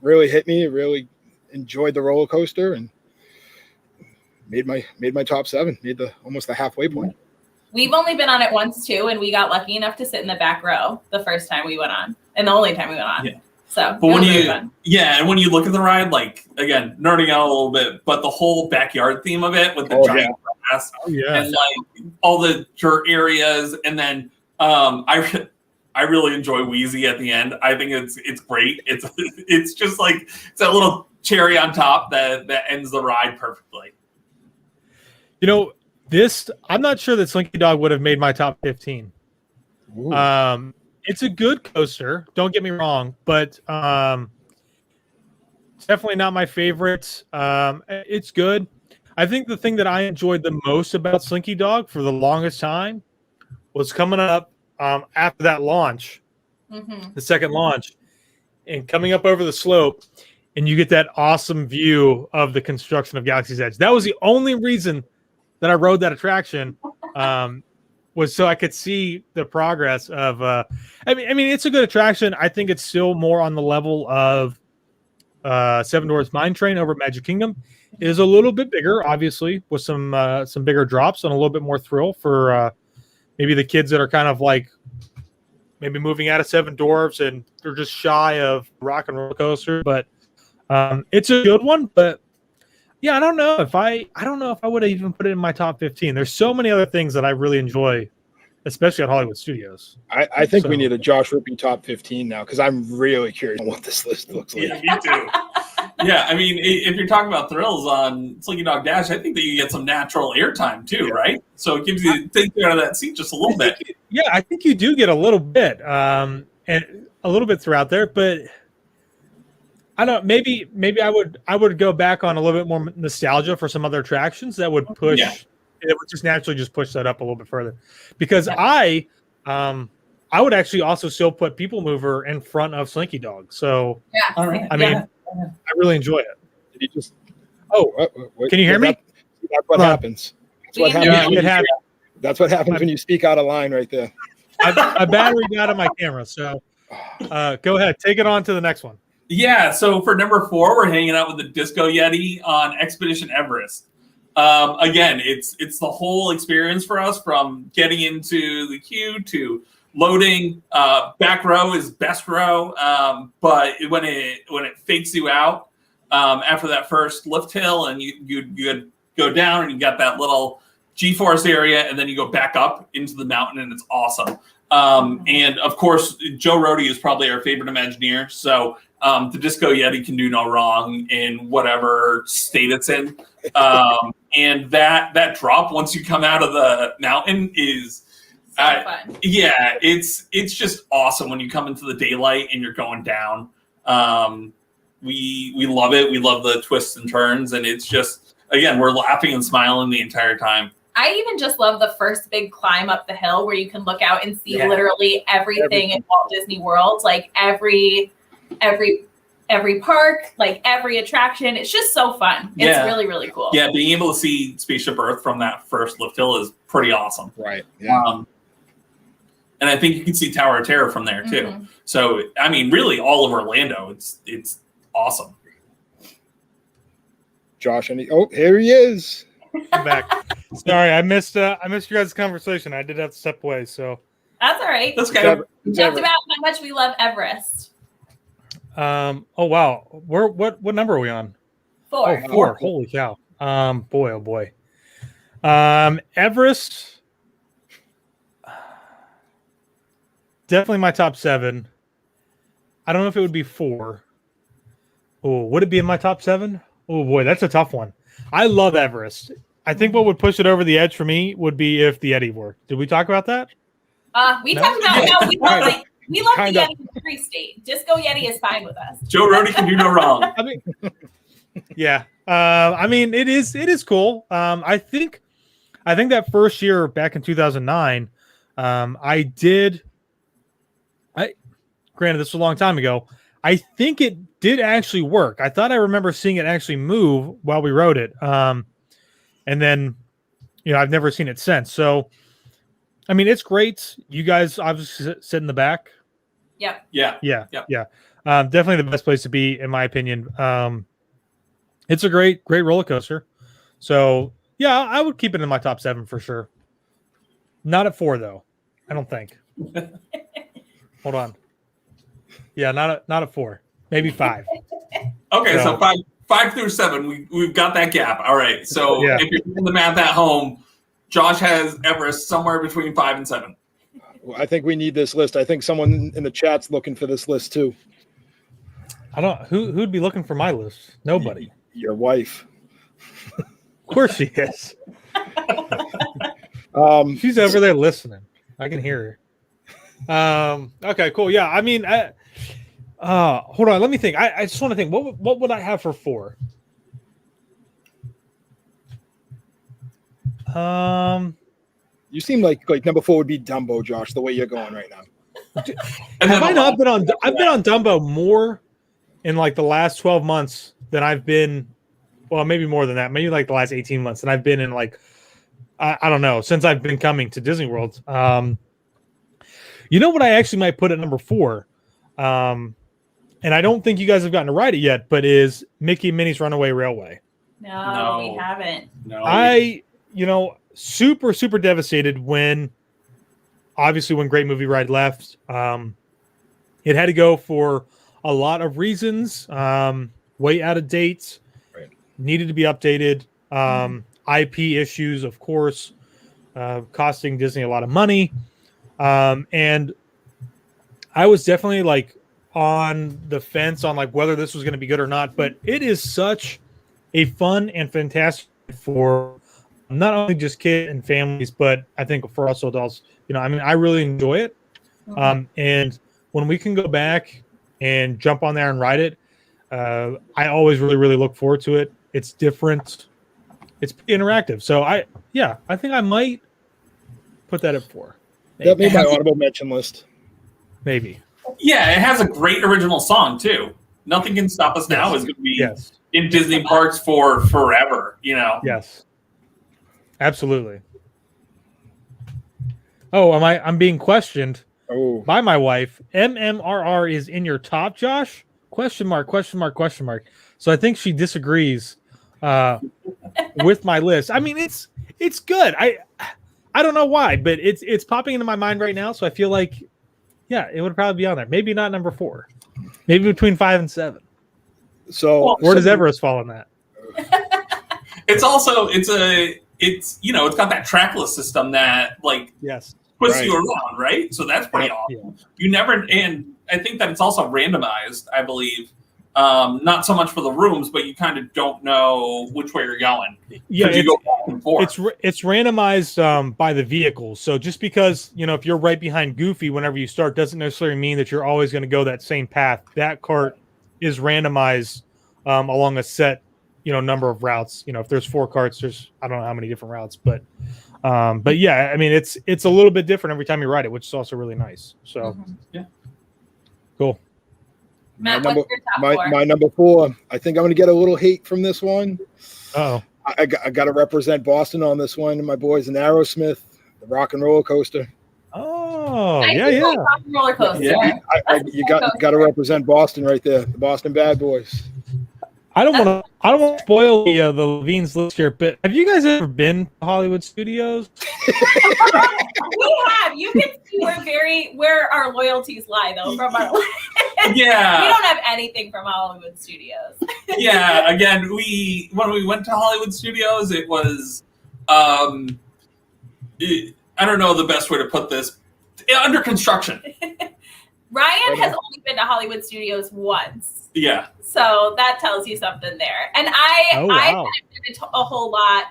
hit me. It really enjoyed the roller coaster and made my top 7. Made almost the halfway point. We've only been on it once too, and we got lucky enough to sit in the back row the first time we went on, and the only time we went on. Yeah. So, but when you look at the ride, like again, nerding out a little bit, but the whole backyard theme of it with the giant grass and like all the dirt areas, and then I really enjoy Wheezy at the end. I think it's great. It's just like it's that little cherry on top that ends the ride perfectly. You know, I'm not sure that Slinky Dog would have made my top 15. Ooh. It's a good coaster, don't get me wrong, but it's definitely not my favorite. It's good. I think the thing that I enjoyed the most about Slinky Dog for the longest time was coming up after that launch, the second launch, and coming up over the slope, and you get that awesome view of the construction of Galaxy's Edge. That was the only reason that I rode that attraction. Was so I could see the progress of. I mean, it's a good attraction. I think it's still more on the level of Seven Dwarfs Mine Train over at Magic Kingdom. It is a little bit bigger, obviously, with some bigger drops and a little bit more thrill for maybe the kids that are kind of like maybe moving out of Seven Dwarfs and they're just shy of rock and roller coaster. But it's a good one, but. Yeah, I don't know if I would have even put it in my top 15. There's so many other things that I really enjoy, especially at Hollywood Studios. I think we need a Josh Rippey top 15 now because I'm really curious on what this list looks like. Yeah, me too. Yeah, I mean, if you're talking about thrills on Slinky Dog Dash, I think that you get some natural airtime too, right? So it gives you take you out of that seat just a little bit. Yeah, I think you do get a little bit, and a little bit throughout there, but. I don't know. Maybe I would go back on a little bit more nostalgia for some other attractions that would push. Yeah. It would just naturally just push that up a little bit further, because I would actually also still put People Mover in front of Slinky Dog. So all right. I mean, I really enjoy it. Did you just? Can you hear me? That's what happens. That's what happens. That's what happens when you speak out of line, right there. I battery out of my camera, so go ahead, take it on to the next one. Yeah, so for number 4, we're hanging out with the Disco Yeti on Expedition Everest. Again, it's the whole experience for us, from getting into the queue to loading. Back row is best row, but when it fakes you out after that first lift hill, and you go down and you got that little G-force area, and then you go back up into the mountain, and it's awesome. And of course, Joe Rohde is probably our favorite Imagineer, so the Disco Yeti can do no wrong in whatever state it's in. And that drop once you come out of the mountain is fun. Yeah, it's just awesome when you come into the daylight and you're going down. We love it. We love the twists and turns, and it's just, again, we're laughing and smiling the entire time. I even just love the first big climb up the hill where you can look out and see literally everything in Walt Disney World, like every park, like every attraction. It's just so fun. It's really, really cool. Yeah, being able to see Spaceship Earth from that first lift hill is pretty awesome. Right. Yeah. And I think you can see Tower of Terror from there too. Mm-hmm. So, I mean, really all of Orlando, it's awesome. Josh, here he is. I'm back. Sorry, I missed your guys' conversation. I did have to step away, so that's all right. That's good. We talked about how much we love Everest. Oh wow. What number are we on? 4. Oh, 4. Holy cow. Boy, oh boy. Everest. Definitely my top 7. I don't know if it would be 4. Oh, would it be in my top 7? Oh boy, that's a tough one. I love Everest. I think what would push it over the edge for me would be if the Yeti worked. Did we talk about that? We talked about we love the Yeti in every state. Disco Yeti is fine with us. Joe Rohde can do no wrong. I mean, yeah. I mean, it is cool. I think that first year back in 2009, granted, this was a long time ago. I think it did actually work. I thought I remember seeing it actually move while we rode it. And then, I've never seen it since. So, I mean, it's great. You guys obviously sit in the back. Yep. Yeah. Definitely the best place to be, in my opinion. It's a great roller coaster. So, yeah, I would keep it in my top 7 for sure. Not at 4 though. I don't think. Hold on. Yeah, not at 4. Maybe 5. Okay, so 5 through 7, we've got that gap. All right. So if you're doing the math at home, Josh has Everest somewhere between 5 and 7. Well, I think we need this list. I think someone in the chat's looking for this list too. I don't. Who'd be looking for my list? Nobody. Your wife. Of course she is. She's over there listening. I can hear her. Okay, cool. Yeah, I mean, hold on. Let me think. I just want to think. What would I have for 4? You seem like number 4 would be Dumbo, Josh. The way you're going right now. Have I not been on? I've been on Dumbo more in like the last 12 months than I've been. Well, maybe more than that. Maybe like the last 18 months than I've been in like. I don't know, since I've been coming to Disney World. You know what I actually might put at number 4? And I don't think you guys have gotten to ride it yet, but is Mickey and Minnie's Runaway Railway. No, we haven't. No. Super, super devastated when Great Movie Ride left. It had to go for a lot of reasons. Way out of date. Right. Needed to be updated. IP issues, of course, costing Disney a lot of money. And I was definitely like on the fence on like whether this was going to be good or not, but it is such a fun and fantastic for not only just kids and families, but I think for us adults. I really enjoy it. And when we can go back and jump on there and ride it, I always really, really look forward to it. It's different. It's interactive. So I think I might put that at 4. Maybe. That made my honorable mention list. Maybe. Yeah, it has a great original song too. Nothing Can Stop Us Now is going to be in Disney parks for forever. Yes. Absolutely. Oh, I'm being questioned by my wife. MMRR is in your top, Josh? ? question mark. So I think she disagrees with my list. I mean, it's good. I don't know why, but it's popping into my mind right now. So I feel like, yeah, it would probably be on there. Maybe not number 4. Maybe between 5 and 7. So Where does Everest fall in that? It's got that trackless system that Yes. twists you around, right? So that's pretty awesome. Yeah. You never, and I think that it's also randomized, I believe. Not so much for the rooms, but you kind of don't know which way you're going. Yeah, you go back and forth. it's randomized by the vehicles. So just because, if you're right behind Goofy whenever you start doesn't necessarily mean that you're always going to go that same path. That cart is randomized along a set, number of routes. If there's 4 carts, there's I don't know how many different routes, but yeah, I mean it's a little bit different every time you ride it, which is also really nice. So yeah, cool. Matt, what's your top 4? My number 4. I think I'm going to get a little hate from this one. Oh, I got to represent Boston on this one. My boys in Aerosmith, the Rock and Roller Coaster. oh, I yeah, do like yeah. Rock and Roller Coaster. Yeah. You got to represent Boston right there, the Boston Bad Boys. I don't want to spoil the Levine's list here, but have you guys ever been to Hollywood Studios? We have. You can see where our loyalties lie, though, from our list. Yeah. We don't have anything from Hollywood Studios. Yeah. Again, when we went to Hollywood Studios, it was I don't know the best way to put this. Under construction. Ryan has only been to Hollywood Studios once. Yeah. So that tells you something there. And I haven't been a whole lot,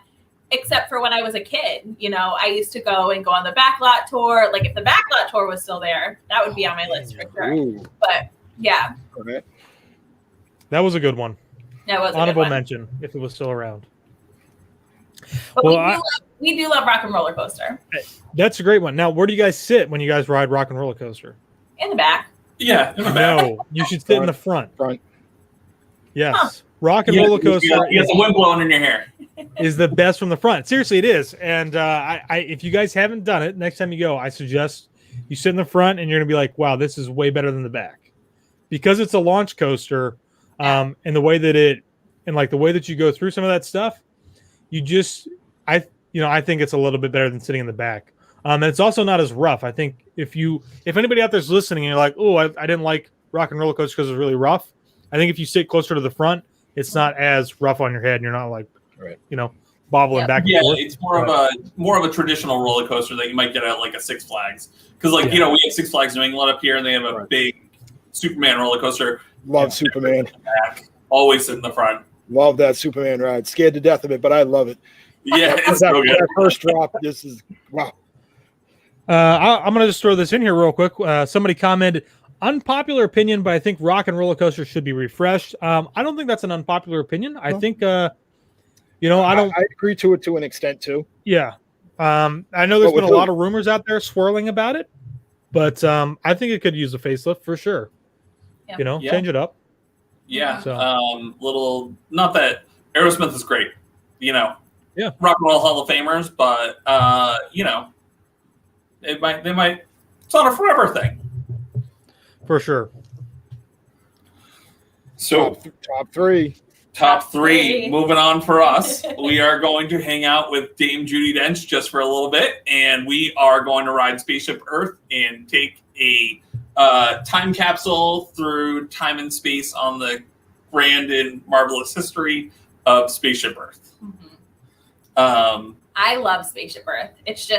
except for when I was a kid. I used to go on the backlot tour. Like, if the backlot tour was still there, that would be on my list for sure. Ooh. But yeah. Okay. That was a good one. That was Honorable a good one. mention if it was still around. But Well, we do love Rock and Roller Coaster. That's a great one. Now, where do you guys sit when you guys ride Rock and Roller Coaster? In the back. Yeah. In the back. No, you should sit in the front. Front. Yes. Huh. Rock and Roller Coaster You got the wind blowing in your hair. is the best from the front. Seriously, it is. And I if you guys haven't done it, next time you go, I suggest you sit in the front and you're going to be like, wow, this is way better than the back. Because it's a launch coaster, and the way that the way that you go through some of that stuff, I think it's a little bit better than sitting in the back. And it's also not as rough. I think if anybody out there's listening and you're like, oh, I didn't like Rock and Roller Coaster because it's really rough. I think if you sit closer to the front, it's not as rough on your head and you're not like, bobbling back and forth. Yeah, it's more of a traditional roller coaster that you might get at like a Six Flags. Because we have Six Flags New England up here and they have a big Superman roller coaster. Love Superman. Always sit in the front. Love that Superman ride. Scared to death of it, but I love it. Yeah, it's so good. That first drop, this is wow. I'm going to just throw this in here real quick. Somebody commented, unpopular opinion, but I think Rock and Roller Coaster should be refreshed. I don't think that's an unpopular opinion. I think, I agree to it to an extent too. Yeah. I know there's been a lot of rumors out there swirling about it, but I think it could use a facelift for sure. Yeah. Change it up. Yeah. So. Not that Aerosmith is great, Yeah. Rock and Roll Hall of Famers, but they might. It's not a forever thing. For sure. So top three. Moving on for us, we are going to hang out with Dame Judi Dench just for a little bit, and we are going to ride Spaceship Earth and take a time capsule through time and space on the grand and marvelous history of Spaceship Earth. Mm-hmm. I love Spaceship Earth. It's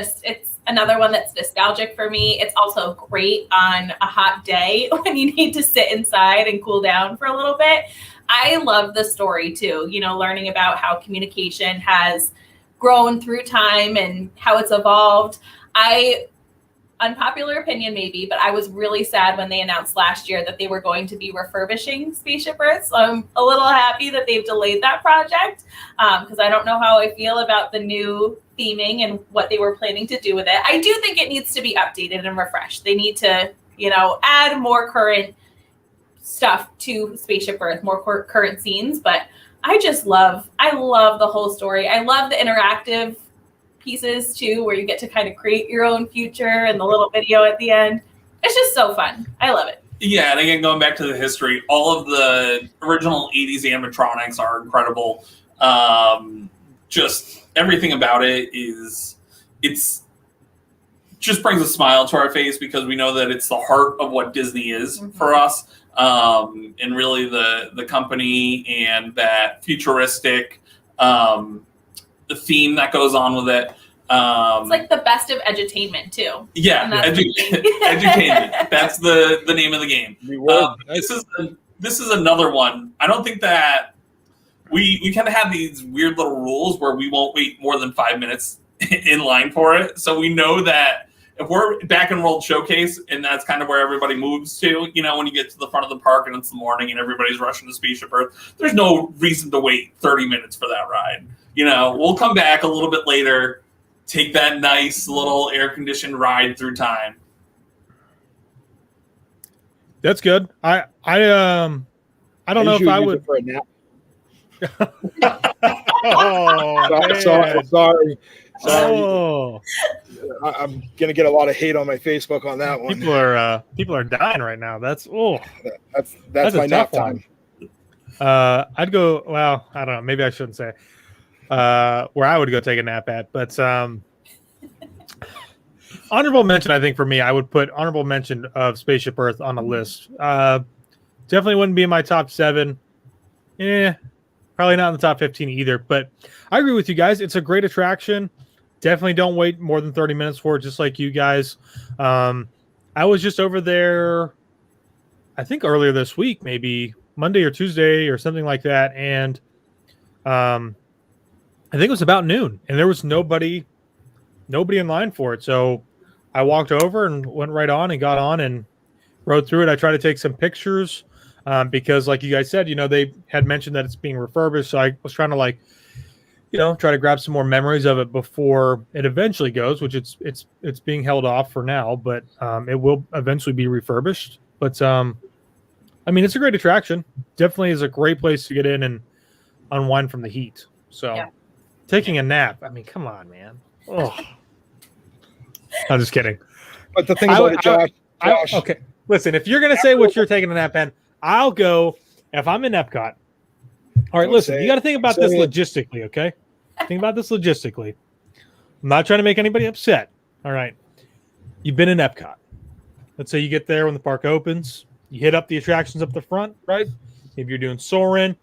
another one that's nostalgic for me. It's also great on a hot day when you need to sit inside and cool down for a little bit. I love the story too, learning about how communication has grown through time and how it's evolved. Unpopular opinion maybe, but I was really sad when they announced last year that they were going to be refurbishing Spaceship Earth. So I'm a little happy that they've delayed that project because I don't know how I feel about the new theming and what they were planning to do with it. I do think it needs to be updated and refreshed. They need to, add more current stuff to Spaceship Earth, more current scenes. But I love the whole story. I love the interactive pieces too, where you get to kind of create your own future and the little video at the end. It's just so fun. I love it. Yeah, and again, going back to the history, all of the original 80s animatronics are incredible. Just everything about it's just brings a smile to our face because we know that it's the heart of what Disney is for us. And really the company and that futuristic the theme that goes on with it. It's like the best of edutainment too. Yeah, edutainment. That's the name of the game. This is another one. I don't think that we kind of have these weird little rules where we won't wait more than 5 minutes in line for it. So we know that if we're back in World Showcase and that's kind of where everybody moves to, you know, when you get to the front of the park and it's the morning and everybody's rushing to Spaceship Earth, there's no reason to wait 30 minutes for that ride. You know, we'll come back a little bit later, take that nice little air-conditioned ride through time. That's good. I don't know if I would. For a nap. Oh, sorry. Oh, I'm gonna get a lot of hate on my Facebook on that one. people are dying right now. That's that's my a nap tough time. I'd go. Well, I don't know. Maybe I shouldn't say where I would go take a nap at, but honorable mention. I think for me, I would put honorable mention of Spaceship Earth on the list. Definitely wouldn't be in my top 7. Probably not in the top 15 either. But I agree with you guys. It's a great attraction. Definitely don't wait more than 30 minutes for it, just like you guys. I was just over there, I think earlier this week, maybe Monday or Tuesday or something like that. And I think it was about noon, and there was nobody in line for it. So I walked over and went right on and got on and rode through it. I tried to take some pictures because, like you guys said, you know, they had mentioned that it's being refurbished. So I was trying to, like, you know, try to grab some more memories of it before it eventually goes, which it's being held off for now, but it will eventually be refurbished. But I mean, it's a great attraction. Definitely is a great place to get in and unwind from the heat. So taking a nap, I mean, come on, man. Oh, I'm just kidding. But the thing about it, Josh, okay, listen, if you're gonna say what you're taking a nap in, I'll go if I'm in Epcot. All right, listen, you got to think about this logistically, okay? Think about this logistically. I'm not trying to make anybody upset. All right, you've been in Epcot. Let's say you get there when the park opens. You hit up the attractions up the front, right? Maybe you're doing Soarin',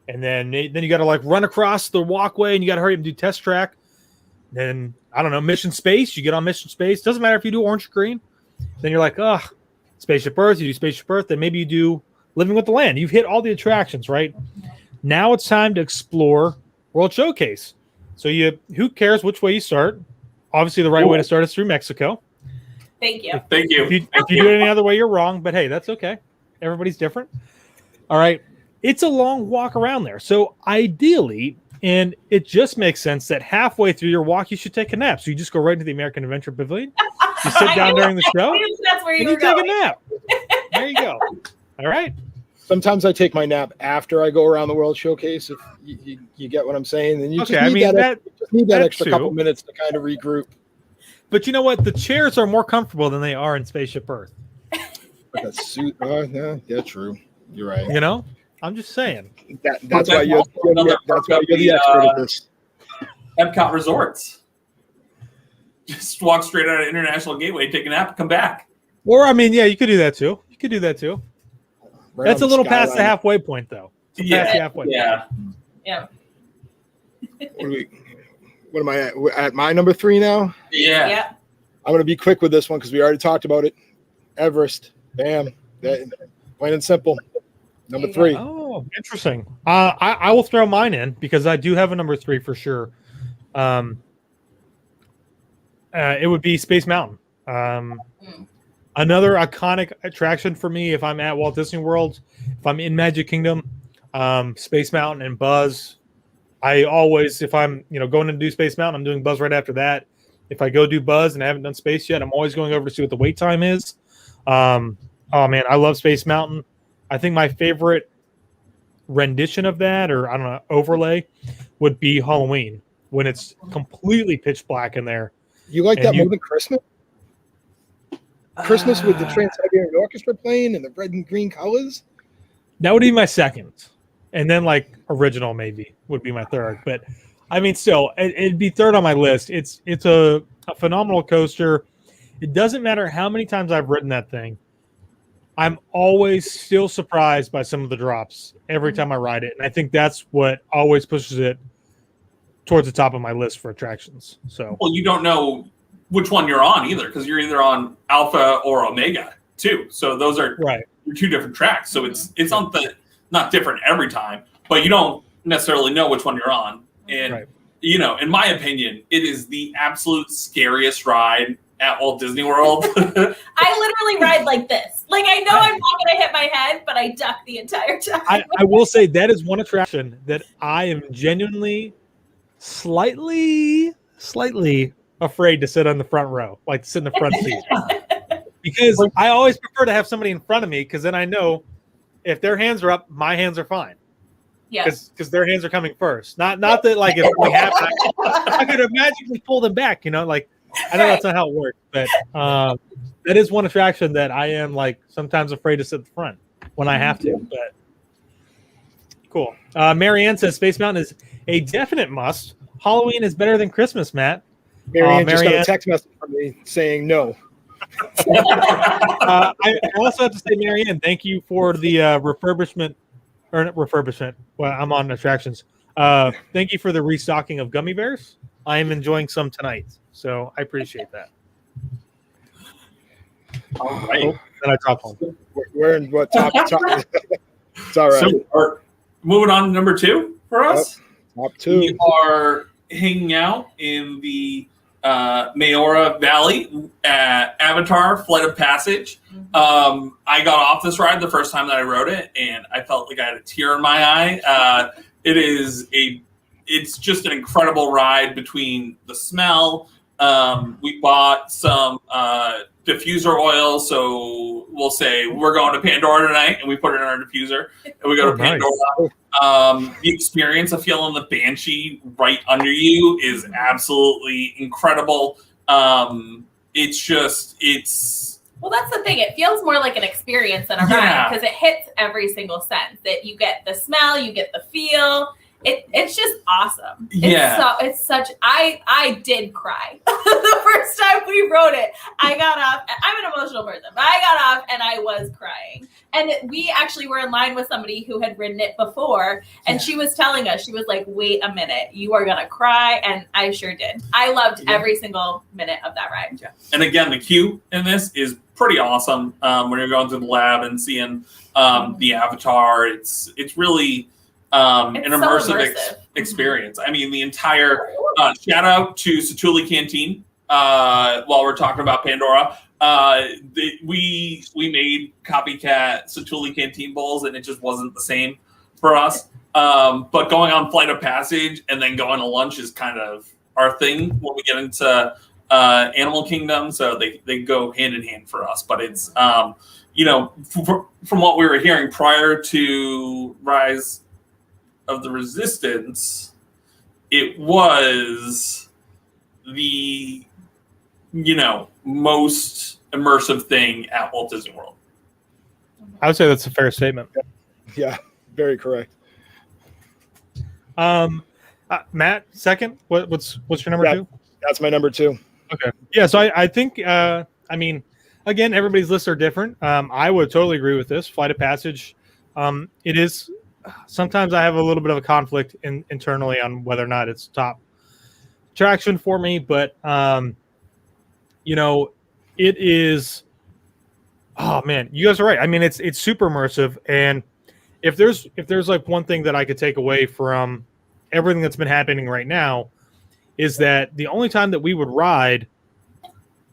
and then you got to, like, run across the walkway, and you got to hurry up and do Test Track. Then, I don't know, Mission Space. You get on Mission Space. Doesn't matter if you do orange or green. Then you're like, Spaceship Earth. You do Spaceship Earth. Then maybe you do Living with the Land. You've hit all the attractions, right? Now it's time to explore World Showcase. So who cares which way you start? Obviously, the right way to start is through Mexico. Thank you. Thank you. If you do it any other way, you're wrong. But hey, that's okay. Everybody's different. All right. It's a long walk around there. So ideally, and it just makes sense that halfway through your walk, you should take a nap. So you just go right into the American Adventure Pavilion. You sit down during the show. That's where and you take a nap. There you go. All right. Sometimes I take my nap after I go around the World Showcase. If you get what I'm saying, then you just need that extra couple minutes to kind of regroup. But you know what? The chairs are more comfortable than they are in Spaceship Earth. That suit, yeah, true. You're right. You know, I'm just saying. That's why you're the expert of this. Epcot Resorts. Just walk straight out of International Gateway, take a nap, come back. Or, I mean, yeah, you could do that too. Right. That's a little past the halfway point, though. Yeah. What am I at my number 3 now? Yeah. I'm going to be quick with this one because we already talked about it. Everest. Bam. Plain and simple. Number 3. Oh, interesting. I will throw mine in because I do have a number 3 for sure. It would be Space Mountain. Another iconic attraction for me if I'm at Walt Disney World, if I'm in Magic Kingdom, Space Mountain and Buzz. I always, if I'm going to do Space Mountain, I'm doing Buzz right after that. If I go do Buzz and I haven't done Space yet, I'm always going over to see what the wait time is. Oh man, I love Space Mountain. I think my favorite rendition of that, or I don't know, overlay, would be Halloween when it's completely pitch black in there. You like that more than Christmas? Christmas with the Trans-Siberian Orchestra playing in the red and green colors. That would be my second, and then like original maybe would be my third. But I mean, still, it'd be third on my list. It's a phenomenal coaster. It doesn't matter how many times I've ridden that thing. I'm always still surprised by some of the drops every time I ride it, and I think that's what always pushes it towards the top of my list for attractions. So, well, you don't know which one you're on either, because you're either on Alpha or Omega too. So those are right. Two different tracks. So it's not different every time, but you don't necessarily know which one you're on. And Right. In my opinion, it is the absolute scariest ride at Walt Disney World. I literally ride like this. Like, I know I'm not going to hit my head, but I duck the entire time. I will say that is one attraction that I am genuinely slightly afraid to sit on the front row, like sit in the front seat. Because I always prefer to have somebody in front of me, because then I know if their hands are up, my hands are fine. Yeah. Because their hands are coming first. Not that like if we have, I could have magically pulled them back. Like I know that's not how it works, but that is one attraction that I am like sometimes afraid to sit in the front when I have to. But cool. Marianne says Space Mountain is a definite must. Halloween is better than Christmas, Matt. Marianne just got a text message from me saying no. I also have to say, Marianne, thank you for the refurbishment. Or not refurbishment. Well, I'm on attractions. Thank you for the restocking of gummy bears. I am enjoying some tonight, so I appreciate that. All right. Oh, then I dropped one. We're in what top? It's all right. So moving on to number 2 for us. Top 2. We are hanging out in the Mayora Valley at Avatar Flight of Passage. I got off this ride the first time that I rode it, and I felt like I had a tear in my eye. It's just an incredible ride between the smell. We bought some diffuser oil, so we'll say we're going to Pandora tonight, and we put it in our diffuser, and we go to Pandora. The experience of feeling the Banshee right under you is absolutely incredible. Well, that's the thing. It feels more like an experience than a ride, because it hits every single sense. That you get the smell, you get the feel. It's just awesome. It's such. I did cry the first time we rode it. I got off. I'm an emotional person, but I got off and I was crying. And we actually were in line with somebody who had ridden it before, and she was telling us, she was like, "Wait a minute, you are gonna cry," and I sure did. I loved every single minute of that ride. Yeah. And again, the queue in this is pretty awesome. When you're going to the lab and seeing the Avatar, it's really. An immersive experience. I mean, the entire shout out to Satuli Canteen while we're talking about Pandora. We made copycat Satuli Canteen bowls, and it just wasn't the same for us. But going on Flight of Passage and then going to lunch is kind of our thing when we get into Animal Kingdom. So they go hand in hand for us. But it's from what we were hearing prior to Rise of the Resistance, it was the most immersive thing at Walt Disney World. I would say that's a fair statement. Yeah, very correct. Matt, second. What's your number 2? That's my number 2. Okay. Yeah. So I think. I mean, again, everybody's lists are different. I would totally agree with this. Flight of Passage. It is. Sometimes I have a little bit of a conflict internally on whether or not it's top attraction for me, but it is. Oh man, you guys are right. I mean, it's super immersive, and if there's like one thing that I could take away from everything that's been happening right now, is that the only time that we would ride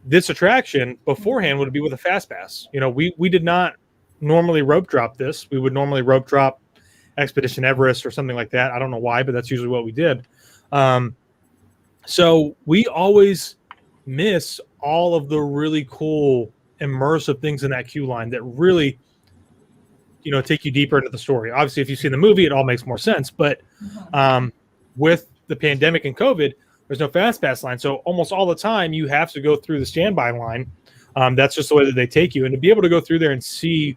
this attraction beforehand would be with a fast pass. We did not normally rope drop this. We would normally rope drop Expedition Everest or something like that. I don't know why, but that's usually what we did. So we always miss all of the really cool immersive things in that queue line that really, take you deeper into the story. Obviously, if you've seen the movie, it all makes more sense. But with the pandemic and COVID, there's no fast pass line. So almost all the time you have to go through the standby line That's just the way that they take you. And to be able to go through there and see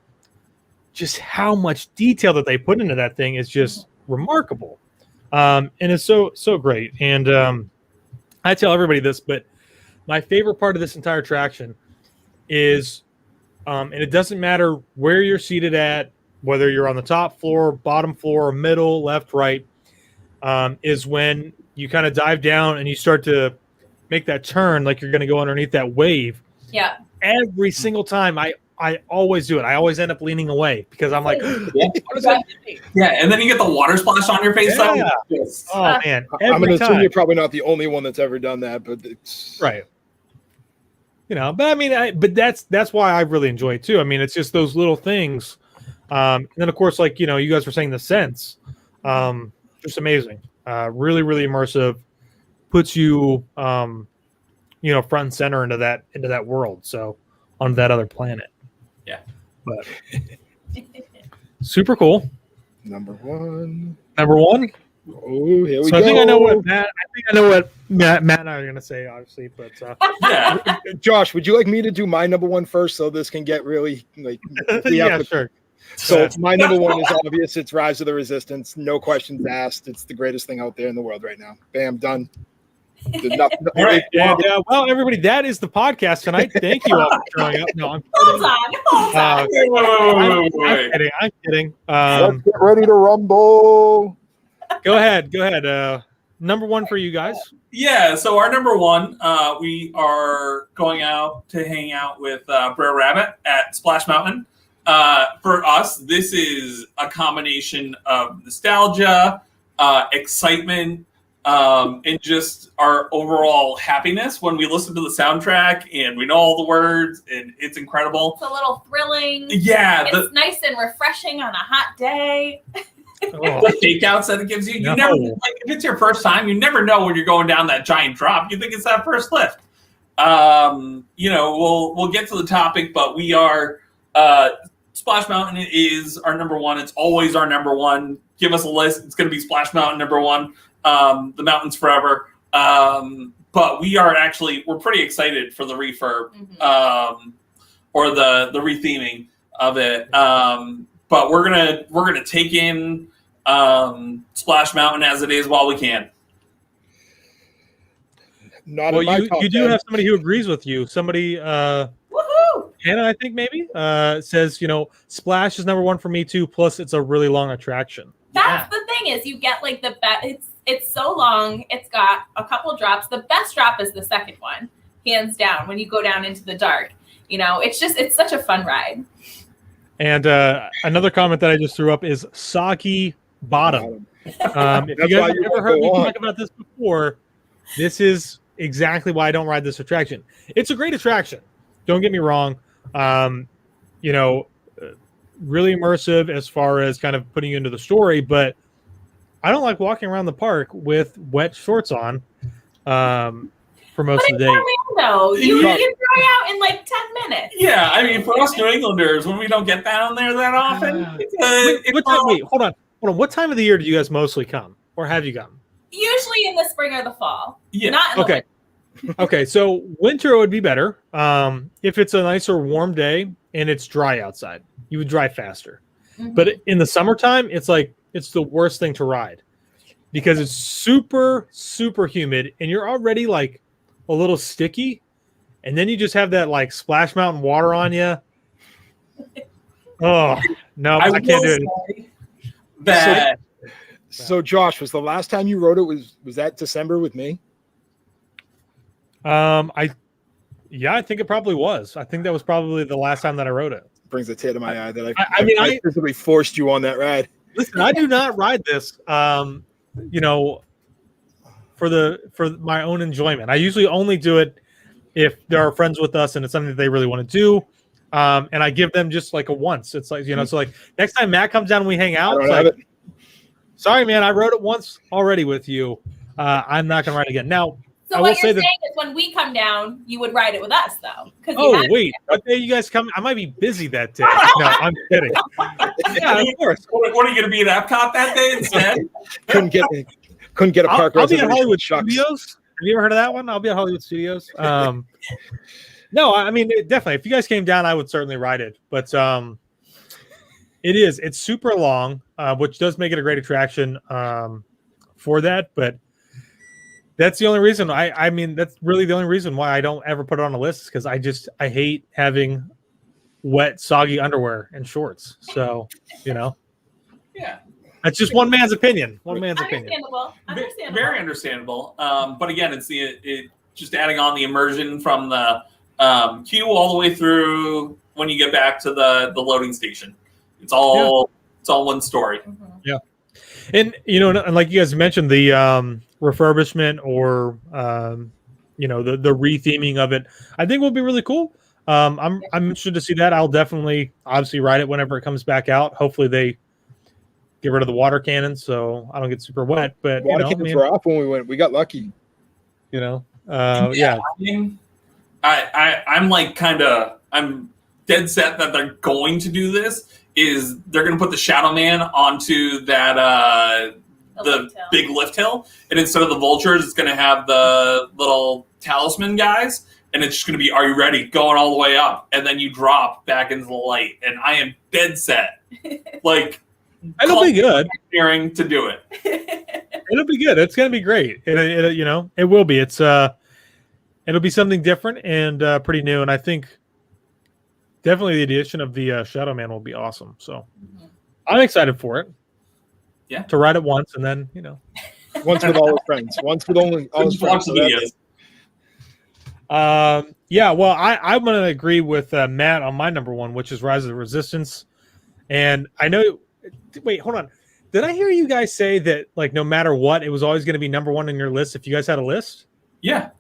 just how much detail that they put into that thing is just remarkable. And it's so great. And I tell everybody this, but my favorite part of this entire attraction is, and it doesn't matter where you're seated at, whether you're on the top floor, bottom floor, middle, left, right, is when you kind of dive down and you start to make that turn like you're going to go underneath that wave. Yeah. Every single time I always do it. I always end up leaning away because I'm like, what is that? Yeah, and then you get the water splash on your face. Yeah. Though. Oh man! I'm going Every to assume time. you're probably not the only one that's ever done that, but it's Right. But I mean, but that's why I really enjoy it too. I mean, it's just those little things. And then of course, like, you guys were saying the scents, just amazing. Really, really immersive. Puts you, front and center into that world. So on that other planet. Yeah. But super cool. number one. Oh, here we So go. I think I know what Matt and I are gonna say, obviously, but Yeah. Josh, would you like me to do my number one first so this can get really like yeah, sure. So my number one is obvious. It's Rise of the Resistance. No questions asked. It's the greatest thing out there in the world right now. Bam, done. All right. And well, everybody, that is the podcast tonight. Thank you all for showing up. No, I'm Hold kidding. on. Wait. I'm kidding. Let's get ready to rumble. Go ahead. Number one for you guys. Yeah, so our number one, we are going out to hang out with Brer Rabbit at Splash Mountain. For us, this is a combination of nostalgia, excitement, and just our overall happiness when we listen to the soundtrack and we know all the words, and it's incredible. It's a little thrilling. Yeah, It's nice and refreshing on a hot day. Oh, the takeouts that it gives you. You No. never, like, if it's your first time, you never know when you're going down that giant drop. You think it's that first lift. We'll get to the topic, but we are Splash Mountain is our number one. It's always our number one. Give us a list. It's going to be Splash Mountain number one. The mountains forever. But we're pretty excited for the refurb, or the retheming of it. But we're gonna take in Splash Mountain as it is while we can. Not well, in my you top do 10. have somebody who agrees with you. Somebody, Woohoo! Hannah, I think maybe says, Splash is number one for me too. Plus, it's a really long attraction. That's the thing is you get like the best. It's so long. It's got a couple drops. The best drop is the second one, hands down. When you go down into the dark, it's such a fun ride. And another comment that I just threw up is soggy bottom. If you That's guys why have you never won't heard me go on. talk about this before, this is exactly why I don't ride this attraction. It's a great attraction. Don't get me wrong. Really immersive as far as kind of putting you into the story, but I don't like walking around the park with wet shorts on for most of the day. No, you dry out in like 10 minutes. Yeah, I mean, for us New Englanders, when we don't get down there that often, Wait, hold on. What time of the year do you guys mostly come, or have you come? Usually in the spring or the fall. Yeah. Not in the Okay. winter. Okay, so winter would be better. If it's a nicer warm day and it's dry outside, you would dry faster. Mhm. But in the summertime, it's the worst thing to ride because it's super, super humid and you're already like a little sticky. And then you just have that like Splash Mountain water on you. Oh, no, I can't do it. That So Josh, was the last time you rode it was that December with me? I think it probably was. I think that was probably the last time that I rode it. Brings a tear to my eye that I physically forced you on that ride. Listen, I do not ride this, for my own enjoyment. I usually only do it if there are friends with us and it's something that they really want to do. And I give them just like a once. It's like, so like next time Matt comes down and we hang I out, don't it's have like, it. sorry, man, I rode it once already with you. I'm not going to ride again. Now, So I what will say you're that. saying is when we come down, you would ride it with us though. Oh, wait. What day you guys come? I might be busy that day. No, I'm kidding. Yeah, of course. what are you going to be at Epcot that day instead? Couldn't get a park I'll be at reservation. Hollywood Shucks. Studios. Have you ever heard of that one? I'll be at Hollywood Studios. No, No, I mean definitely. If you guys came down, I would certainly ride it. But it's super long, which does make it a great attraction for that. But that's the only reason. I mean, that's really the only reason why I don't ever put it on a list, because I hate having wet, soggy underwear and shorts. So, Yeah. That's just one man's opinion. One man's opinion. Understandable. Very understandable. But again, it's just adding on the immersion from the queue all the way through when you get back to the loading station. It's all one story. Mm-hmm. Yeah. And and like you guys mentioned, the refurbishment or the retheming of it, I think will be really cool. I'm interested to see that. I'll definitely obviously ride it whenever it comes back out. Hopefully they get rid of the water cannon so I don't get super wet. But water cannons were off when we went. We got lucky. Yeah. I mean, I'm dead set that they're going to do this. Is they're going to put the Shadow Man onto that the big lift hill, and instead of the vultures, it's going to have the little talisman guys, and it's just going to be, are you ready? Going all the way up, and then you drop back into the light. And I am dead set, like it'll be good. Engineering to do it. It'll be good. It's going to be great. It will be. It'll be something different and pretty new, and I think definitely the addition of the Shadow Man will be awesome. So I'm excited for it. Yeah. To ride it once and then, once with all his friends. Once with only all his friends. Yeah, well, I'm going to agree with Matt on my number one, which is Rise of the Resistance. And I know, wait, hold on. Did I hear you guys say that, like, no matter what, it was always going to be number one in your list if you guys had a list? Yeah.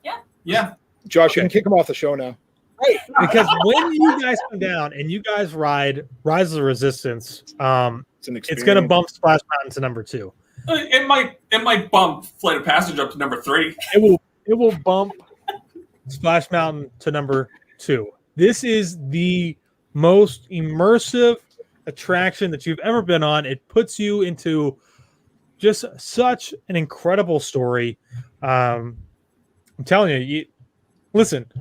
Josh, you can kick him off the show now. Right, because when you guys come down and you guys ride Rise of the Resistance, it's going to bump Splash Mountain to number 2. It might bump Flight of Passage up to number 3. It will bump Splash Mountain to number 2. This is the most immersive attraction that you've ever been on. It puts you into just such an incredible story. I'm telling you, listen.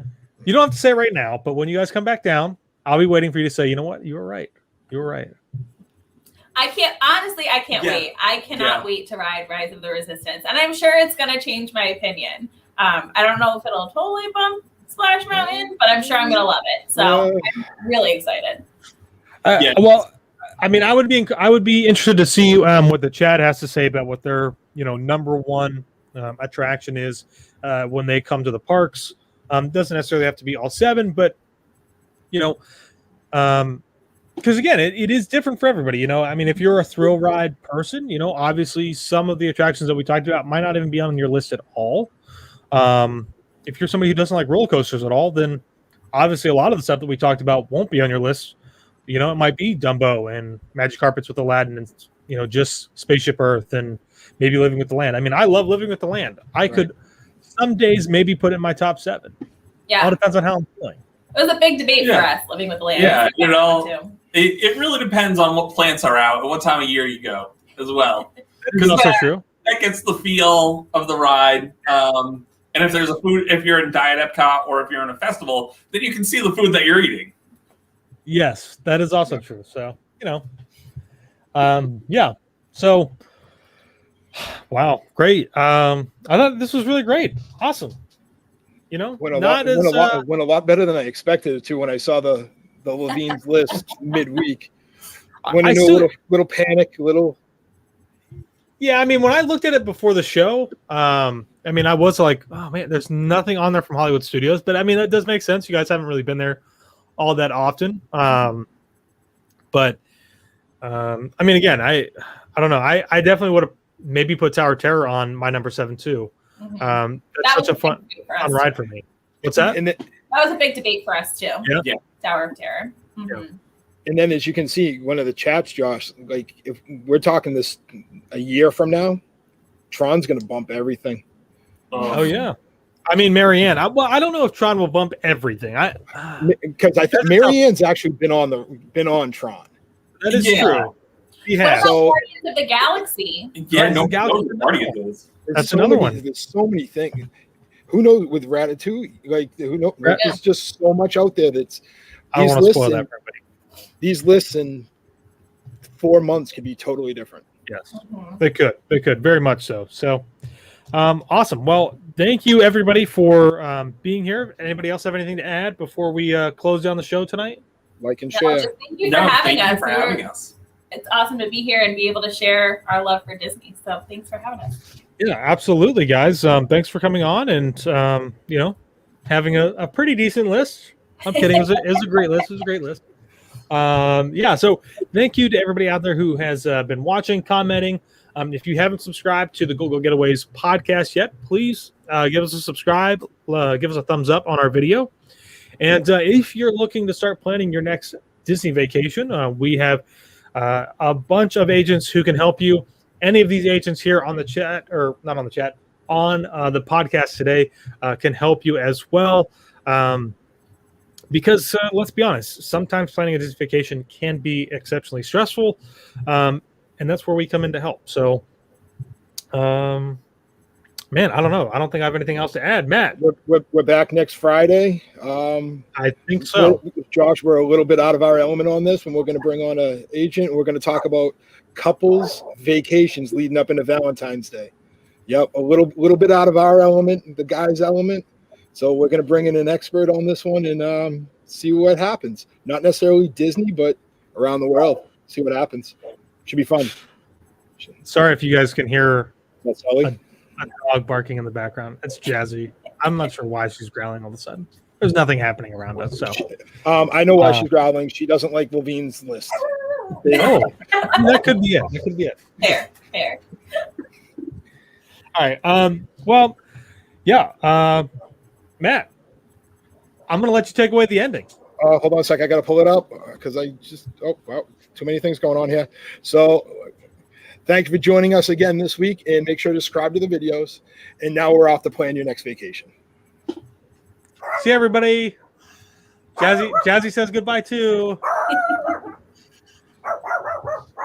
You don't have to say it right now, but when you guys come back down, I'll be waiting for you to say, you know what? You were right. You were right. I can't wait. I cannot wait to ride Rise of the Resistance. And I'm sure it's going to change my opinion. I don't know if it'll totally bump Splash Mountain, but I'm sure I'm going to love it. So I'm really excited. Well, I mean, I would be interested to see what the chat has to say about what their, number one attraction is when they come to the parks. Doesn't necessarily have to be all 7, but because again, it is different for everybody. I mean, if you're a thrill ride person, obviously some of the attractions that we talked about might not even be on your list at all. If you're somebody who doesn't like roller coasters at all, then obviously a lot of the stuff that we talked about won't be on your list. It might be Dumbo and Magic Carpets with Aladdin and just Spaceship Earth and maybe Living with the Land. I mean, I love Living with the Land. I could some days maybe put it in my top 7. Yeah. All depends on how I'm feeling. It was a big debate for us, Living with the Land. Yeah, it really depends on what plants are out and what time of year you go as well. Because also true. That gets the feel of the ride. And if there's if you're in Diet Epcot or if you're in a festival, then you can see the food that you're eating. Yes, that is also true. So, yeah. So, wow, great. I thought this was really great. Awesome. Went a lot better than I expected it to when I saw the Levine's list midweek. Went into a little panic, Yeah, I mean, when I looked at it before the show, I was like, oh man, there's nothing on there from Hollywood Studios. But I mean, that does make sense. You guys haven't really been there all that often. But I mean, again, I don't know. I definitely would have maybe put Tower of Terror on my number 7 too. That's such a fun ride for me. What's that? That was a big debate for us too. Yeah. Tower of Terror. Mm-hmm. And then, as you can see, one of the chats, Josh, like if we're talking this a year from now, Tron's going to bump everything. Oh yeah. I mean, Marianne. I don't know if Tron will bump everything. Because I think Marianne's actually been on Tron. That is true. She has. What about Guardians of the Galaxy? Yeah, Guardians is. That's another one. There's so many things. who knows with Ratatouille? Like, who knows? Yeah. There's just so much out there that's I don't these want to lists. spoil that In, for everybody. these lists in 4 months could be totally different. Yes, Mhm. they could very much so. So, awesome. Well, thank you everybody for being here. Anybody else have anything to add before we close down the show tonight? Like and No, share. just thank you for No, having thank you us. for having us. It's awesome to be here and be able to share our love for Disney. So thanks for having us. Yeah, absolutely, guys. Thanks for coming on and having a pretty decent list. I'm kidding. It was a great list. It was a great list. Yeah, so thank you to everybody out there who has been watching, commenting. If you haven't subscribed to the Go Getaways podcast yet, please give us a subscribe, give us a thumbs up on our video. And if you're looking to start planning your next Disney vacation, we have a bunch of agents who can help you. Any of these agents here on the chat, or not on the chat, on the podcast today can help you as well. Because let's be honest, sometimes planning a Disney vacation can be exceptionally stressful, and that's where we come in to help. So, man, I don't know. I don't think I have anything else to add. Matt, We're back next Friday. I think so. Josh, we're a little bit out of our element on this, and we're going to bring on an agent. We're going to talk about couples vacations leading up into Valentine's Day. Yep, a little bit out of our element, the guy's element. So we're going to bring in an expert on this one and see what happens. Not necessarily Disney, but around the world. See what happens. Should be fun. Sorry if you guys can hear That's Ellie. a dog barking in the background. It's Jazzy. I'm not sure why she's growling all of a sudden. There's nothing happening around us. So, I know why she's growling. She doesn't like Levine's list. oh, that could be it. That could be it. Fair. All right. Well, yeah. Matt, I'm going to let you take away the ending. Hold on a sec. I got to pull it up because I just, wow, too many things going on here. So thank you for joining us again this week, and make sure to subscribe to the videos. And now we're off to plan your next vacation. See everybody. Jazzy says goodbye too.